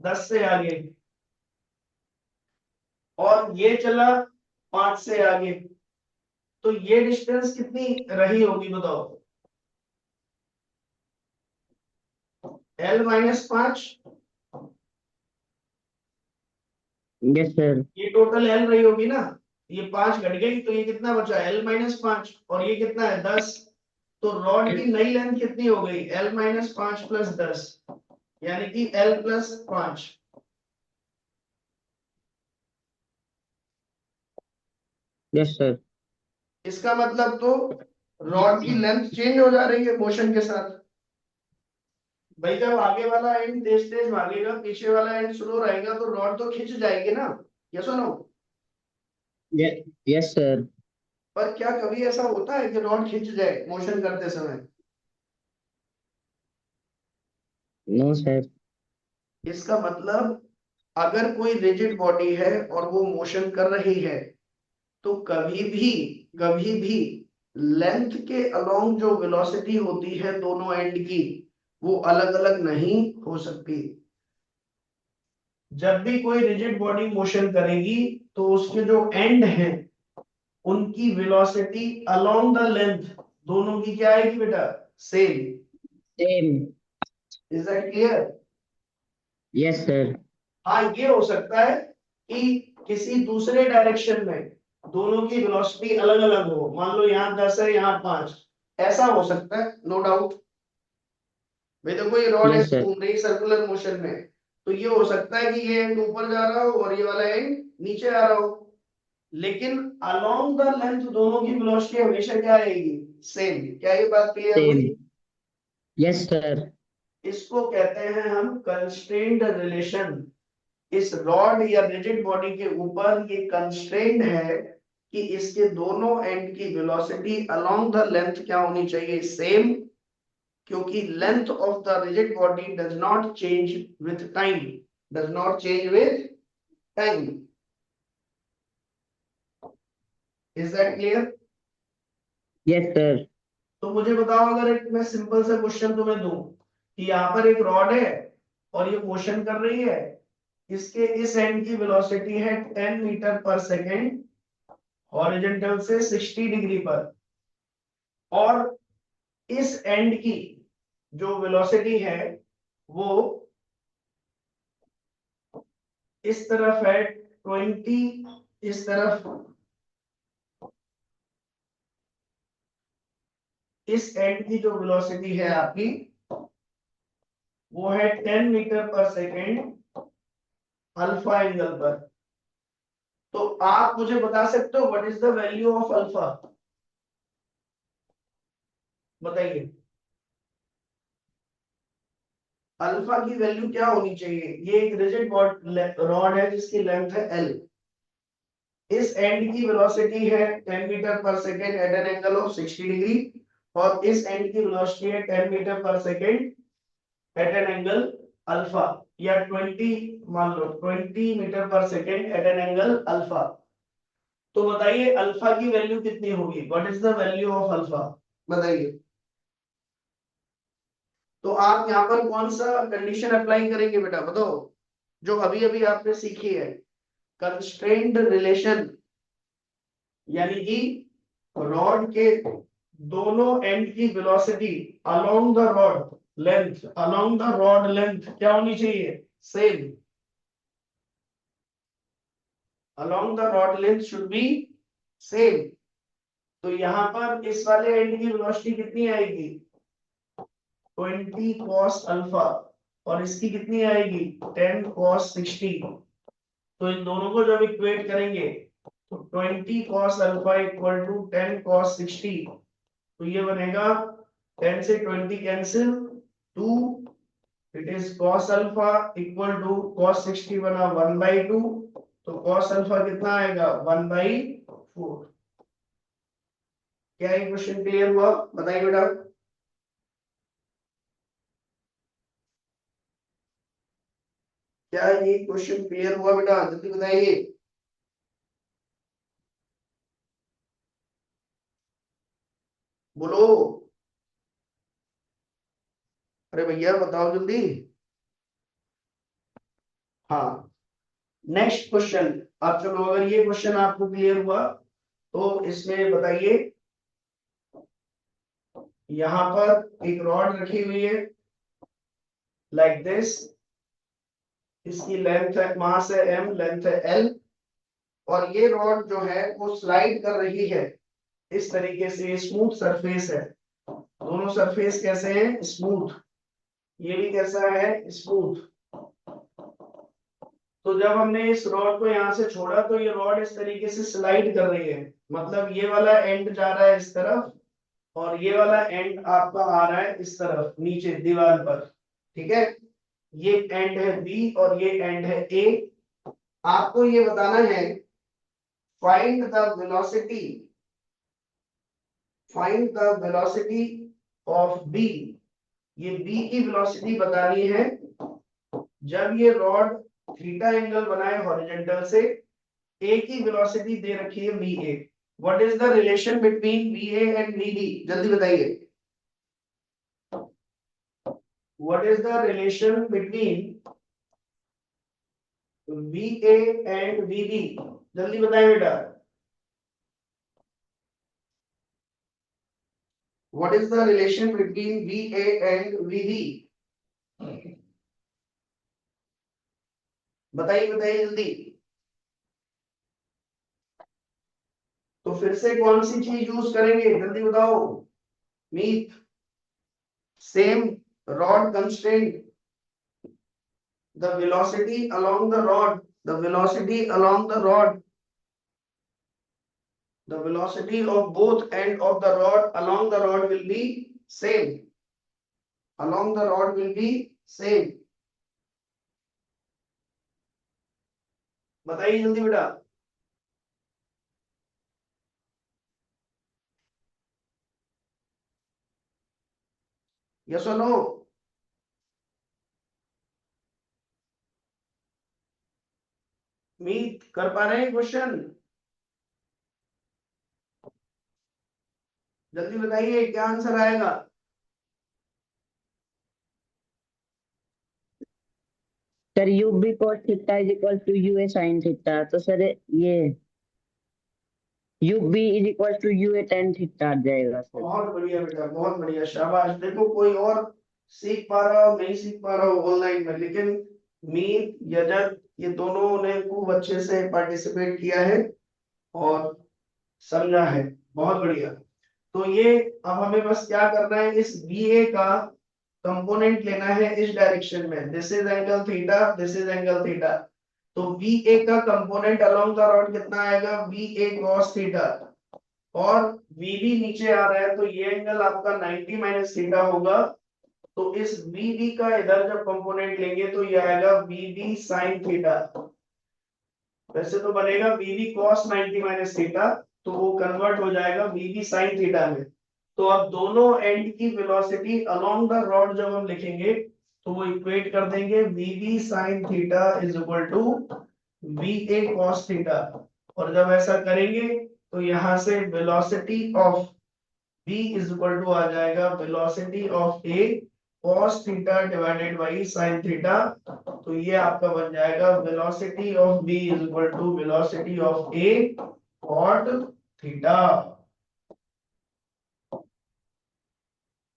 10 से आगे, और ये चला 5 से आगे, तो ये डिस्टेंस कितनी रही होगी बताओ? L-5। Yes sir. ये टोटल L रही होगी ना, ये 5 घट गई, तो ये कितना बचा? L-5, और ये कितना है? 10। तो रॉड की नई लेंथ कितनी हो गई? L-5 प्लस 10, यानी कि L+5। Yes sir. इसका मतलब तो रॉड की लेंथ चेंज हो जा रही है मोशन के साथ। भाई जब आगे वाला एंड तेज तेज भागेगा, पीछे वाला एंड स्लो रहेगा, तो रॉड तो खिंच जाएगी ना। यस और नो? Yes sir. पर क्या कभी ऐसा होता है कि रॉड खिंच जाए मोशन करते समय? No sir. इसका मतलब अगर कोई रिजिड बॉडी है और वो मोशन कर रही है, तो कभी भी लेंथ के अलोंग जो वेलोसिटी होती है दोनों एंड की, वो अलग अलग नहीं हो सकती। जब भी कोई रिजिड बॉडी मोशन करेगी, तो उसके जो एंड हैं उनकी वेलोसिटी अलोंग द लेंथ दोनों की क्या आएगी बेटा? Same. Same. Is that clear? Yes sir. हाँ, ये हो सकता है कि किसी दूसरे डायरेक्शन में दोनों की वेलोसिटी अलग अलग हो। मान लो यहाँ 10 है, यहाँ 5, ऐसा हो सकता है, नो डाउट। भाई देखो ये रॉड यस ऐसे सर। घूम रही है सर्कुलर मोशन में, तो ये हो सकता है कि ये एंड ऊपर जा रहा हो और ये वाला एंड नीचे आ रहा हो, लेकिन अलोंग द लेंथ दोनों की वेलोसिटी हमेशा क्या आएगी? सेम। क्या ये बात क्लियर सेम। हुई? Yes sir. इसको कहते हैं हम कंस्ट्रेंड रिलेशन। इस रॉड या रिजिड बॉडी के ऊपर ये कंस्ट्रेंड है कि इसके दोनों एंड की वेलोसिटी अलोंग द लेंथ क्या होनी चाहिए? सेम। क्योंकि length of the rigid body does not change with time, does not change with time. Is that clear? Yes sir. तो मुझे बताओ, अगर एक मैं सिंपल सा क्वेश्चन तुम्हें दूं कि यहाँ पर एक रॉड है और ये मोशन कर रही है, इसके इस एंड की वेलोसिटी है 10 मीटर पर सेकेंड हॉरिजॉन्टल से 60 डिग्री पर, और इस एंड की जो वेलोसिटी है वो इस तरफ है 20, इस तरफ, इस एंड की जो वेलोसिटी है आपकी वो है 10 मीटर पर सेकेंड अल्फा एंगल पर। तो आप मुझे बता सकते हो what is the value of alpha? बताइए, अल्फा की वैल्यू क्या होनी चाहिए? ये एक रिजिड रॉड है जिसकी लेंथ है L, इस एंड की वेलोसिटी है 10 मीटर पर second at an angle of 60 degree, और इस एंड की वेलोसिटी है 10 मीटर पर second at an angle alpha, या 20, मान लो 20 मीटर पर second at an angle alpha. तो बताइए अल्फा की वैल्यू कितनी होगी? What is the value of alpha? बताइए। तो आप यहाँ पर कौन सा कंडीशन अप्लाई करेंगे बेटा, बताओ, जो अभी अभी आपने सीखी है, कंस्ट्रेंड रिलेशन, यानी कि रॉड के दोनों एंड की velocity along the rod length, along the rod length क्या होनी चाहिए? Same. Along the rod length should be same. तो यहाँ पर इस वाले एंड की वेलोसिटी कितनी आएगी? 20 cos अल्फा, और इसकी कितनी आएगी? 10 cos 60। तो इन दोनों को जब इक्वेट करेंगे, तो 20 cos alpha equal to 10 cos 60, तो ये बनेगा 10 से 20 cancel 2, it is cos alpha equal to cos 60 बना 1/2, तो cos अल्फा कितना आएगा 1/4। क्या ये क्वेश्चन क्लियर हुआ? बताइए बेटा। क्या ये क्वेश्चन क्लियर हुआ बेटा? जल्दी बताइए। बोलो। अरे भैया बताओ जल्दी। हाँ, नेक्स्ट क्वेश्चन। अब चलो, अगर ये क्वेश्चन आपको क्लियर हुआ तो इसमें बताइए, यहां पर एक रॉड रखी हुई है लाइक दिस, इसकी लेंथ है, मास है m, लेंथ है l, और ये रॉड जो है वो स्लाइड कर रही है इस तरीके से, स्मूथ सरफेस है। दोनों सरफेस कैसे हैं? स्मूथ। ये भी कैसा है? स्मूथ। तो जब हमने इस रॉड को यहां से छोड़ा तो ये रॉड इस तरीके से स्लाइड कर रही है, मतलब ये वाला एंड जा रहा है इस तरफ और ये वाला एंड आपका आ रहा है इस तरफ नीचे दीवार पर। ठीक है, ये एंड है बी और ये एंड है ए। आपको ये बताना है find the velocity, find the velocity of B. ये बी की वेलोसिटी बतानी है जब ये रॉड थीटा एंगल बनाए हॉरिजॉन्टल से। ए की वेलोसिटी दे रखी है B A. What is the relation between B A and B B? जल्दी बताइए। What is the relation between B A and B B? जल्दी बताइए बेटा। What is the relation between VA and VB? बताइए बताइए जल्दी। तो फिर से कौन सी चीज यूज करेंगे? जल्दी बताओ। Meet, same rod constraint, the velocity along the rod, the velocity along the rod, the velocity of both end of the rod along the rod will be same, along the rod will be same। बताइए जल्दी बेटा। Yes और no? मीत कर पा रहे हैं question? जल्दी बताइए क्या आंसर आएगा। Sir U B cos theta is equal to U A sine theta, तो सर ये U B is equal to U A tan theta आ जाएगा सर। बहुत बढ़िया बेटा, बहुत बढ़िया, शाबाश। देखो कोई और सीख पा रहा हो नहीं सीख पा रहा हो ऑनलाइन में, लेकिन मीत यजत ये दोनों ने खूब अच्छे से पार्टिसिपेट किया है और समझा है। बहुत बढ़िया। तो ये अब हमें बस क्या करना है, इस बी ए का कंपोनेंट लेना है इस डायरेक्शन में। This is angle theta, this is angle theta. तो बी ए का कंपोनेंट अलोंग द रॉड कितना आएगा? बी ए cos थीटा। और VB नीचे आ रहा है तो ये एंगल आपका 90 माइनस थीटा होगा। तो इस VB का इधर जब कंपोनेंट लेंगे तो ये आएगा VB sin थीटा। वैसे तो बनेगा VB cos 90 माइनस थीटा, तो वो कन्वर्ट हो जाएगा VB sin थीटा में। तो अब दोनों एंड की वेलोसिटी अलोंग द रॉड जब हम लिखेंगे तो वो इक्वेट कर देंगे VB sin theta is equal to VA cos theta. और जब ऐसा करेंगे तो यहां से velocity of B is equal to आ जाएगा velocity of A cos theta divided by sin theta. तो ये आपका बन जाएगा velocity of B is equal to velocity of A cot theta.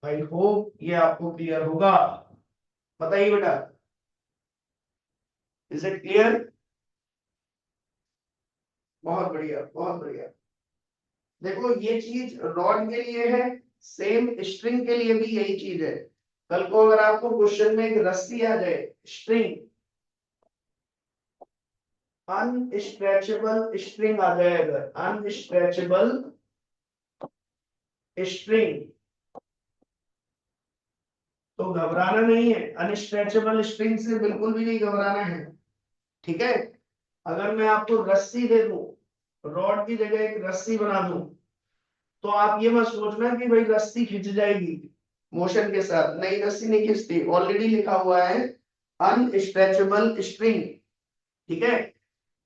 I hope ये आपको क्लियर होगा। बताइए बेटा, इज इट क्लियर? बहुत बढ़िया, बहुत बढ़िया। देखो ये चीज रॉड के लिए है, सेम स्ट्रिंग के लिए भी यही चीज है। कल को अगर आपको क्वेश्चन में एक रस्सी आ जाए, स्ट्रिंग, अनस्ट्रेचेबल स्ट्रिंग आ जाए, अगर अनस्ट्रेचेबल स्ट्रिंग, तो घबराना नहीं है, अनस्ट्रेचेबल स्ट्रिंग से बिल्कुल भी नहीं घबराना है, ठीक है। अगर मैं आपको रस्सी दे दूं, रॉड की जगह एक रस्सी बना दूं, तो आप ये मत सोचना कि भाई रस्सी खिंच जाएगी मोशन के साथ, नहीं रस्सी नहीं खिंचती, ऑलरेडी लिखा हुआ है अनस्ट्रेचेबल स्ट्रिंग, ठीक है।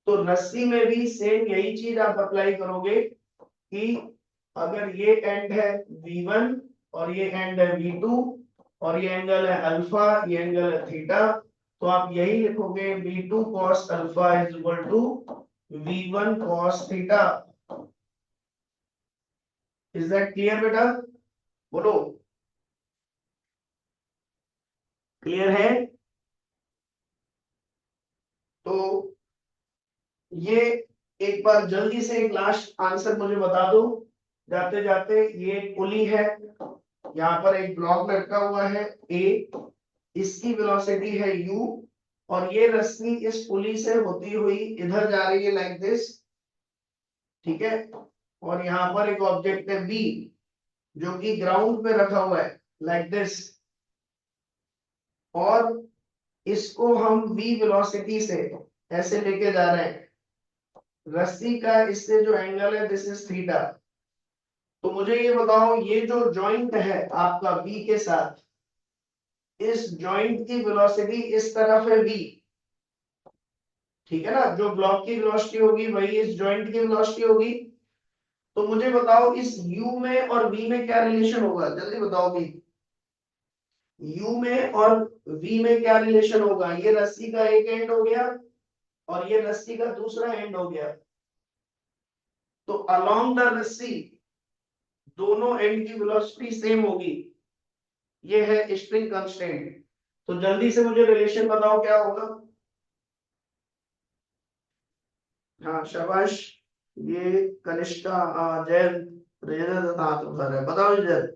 तो रस्सी में भी सेम यही चीज आप अप्लाई करोगे कि अगर ये एंड है V1 और ये एंड है V2 और ये एंगल है अल्फा, ये एंगल है थीटा, तो आप यही लिखोगे V2 cos alpha is equal to V1 cos theta. Is that clear बेटा? बोलो, क्लियर है? तो ये एक बार जल्दी से एक लास्ट आंसर मुझे बता दो जाते जाते। ये पुली है, यहाँ पर एक ब्लॉक लटका हुआ है A, इसकी वेलोसिटी है U, और ये रस्सी इस पुली से होती हुई इधर जा रही है लाइक दिस, ठीक है। और यहाँ पर एक ऑब्जेक्ट है B जो कि ग्राउंड पे रखा हुआ है लाइक दिस, और इसको हम V वेलोसिटी से ऐसे लेके जा रहे हैं। रस्सी का इससे जो एंगल है दिस इज थीटा। तो मुझे ये बताओ, ये जो जॉइंट है आपका B के साथ, इस जॉइंट की वेलोसिटी इस तरफ है V, ठीक है ना। जो ब्लॉक की वेलोसिटी होगी वही इस जॉइंट की वेलोसिटी होगी। तो मुझे बताओ इस U में और V में क्या रिलेशन होगा, जल्दी बताओ भी। U में और V में क्या रिलेशन होगा? ये रस्सी का एक एंड हो गया और ये रस्सी का दूसरा एंड हो गया, तो अलोंग द रस्सी दोनों एंड की वेलोसिटी सेम होगी। ये है स्प्रिंग कांस्टेंट। तो जल्दी से मुझे रिलेशन बताओ क्या होगा। हाँ शाबाश, ये कनिष्का जैन रेजर हाथ उठा रहा है, बताओ जैन।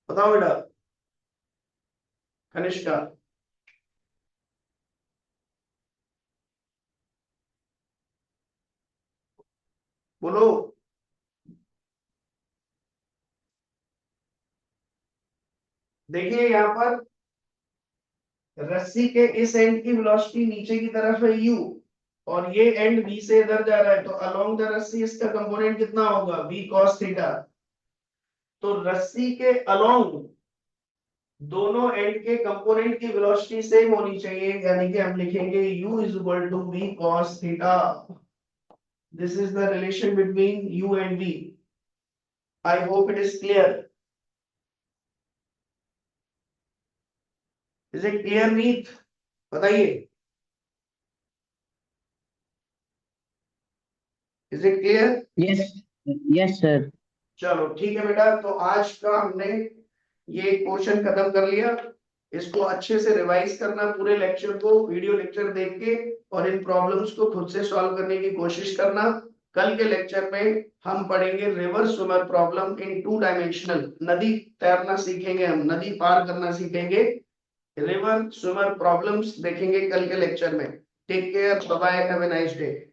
बताओ बेटा कनिष्का, बोलो। देखिए यहाँ पर रस्सी के इस एंड की वेलोसिटी नीचे की तरफ है U, और ये एंड B से इधर जा रहा है, तो अलोंग द रस्सी इसका कंपोनेंट कितना होगा? V cos theta. तो रस्सी के अलोंग दोनों एंड के कंपोनेंट की वेलोसिटी सेम होनी चाहिए, यानी कि हम लिखेंगे U is equal to V cos theta. This is the relation between U and V। I hope it is clear. Is it clear Meet? बताइए, is it clear? Yes, yes, sir. चलो ठीक है बेटा, तो आज का हमने ये क्वेश्चन खत्म कर लिया। इसको अच्छे से रिवाइज करना, पूरे लेक्चर को वीडियो लेक्चर देख के, और इन प्रॉब्लम्स को खुद से सॉल्व करने की कोशिश करना। कल के लेक्चर में हम पढ़ेंगे river swimmer problem in 2 dimensional. नदी तैरना सीखेंगे, हम नदी पार करना सीखेंगे। रिवर स्विमर प्रॉब्लम्स देखेंगे कल के लेक्चर में। Take care, bye bye, have a nice day.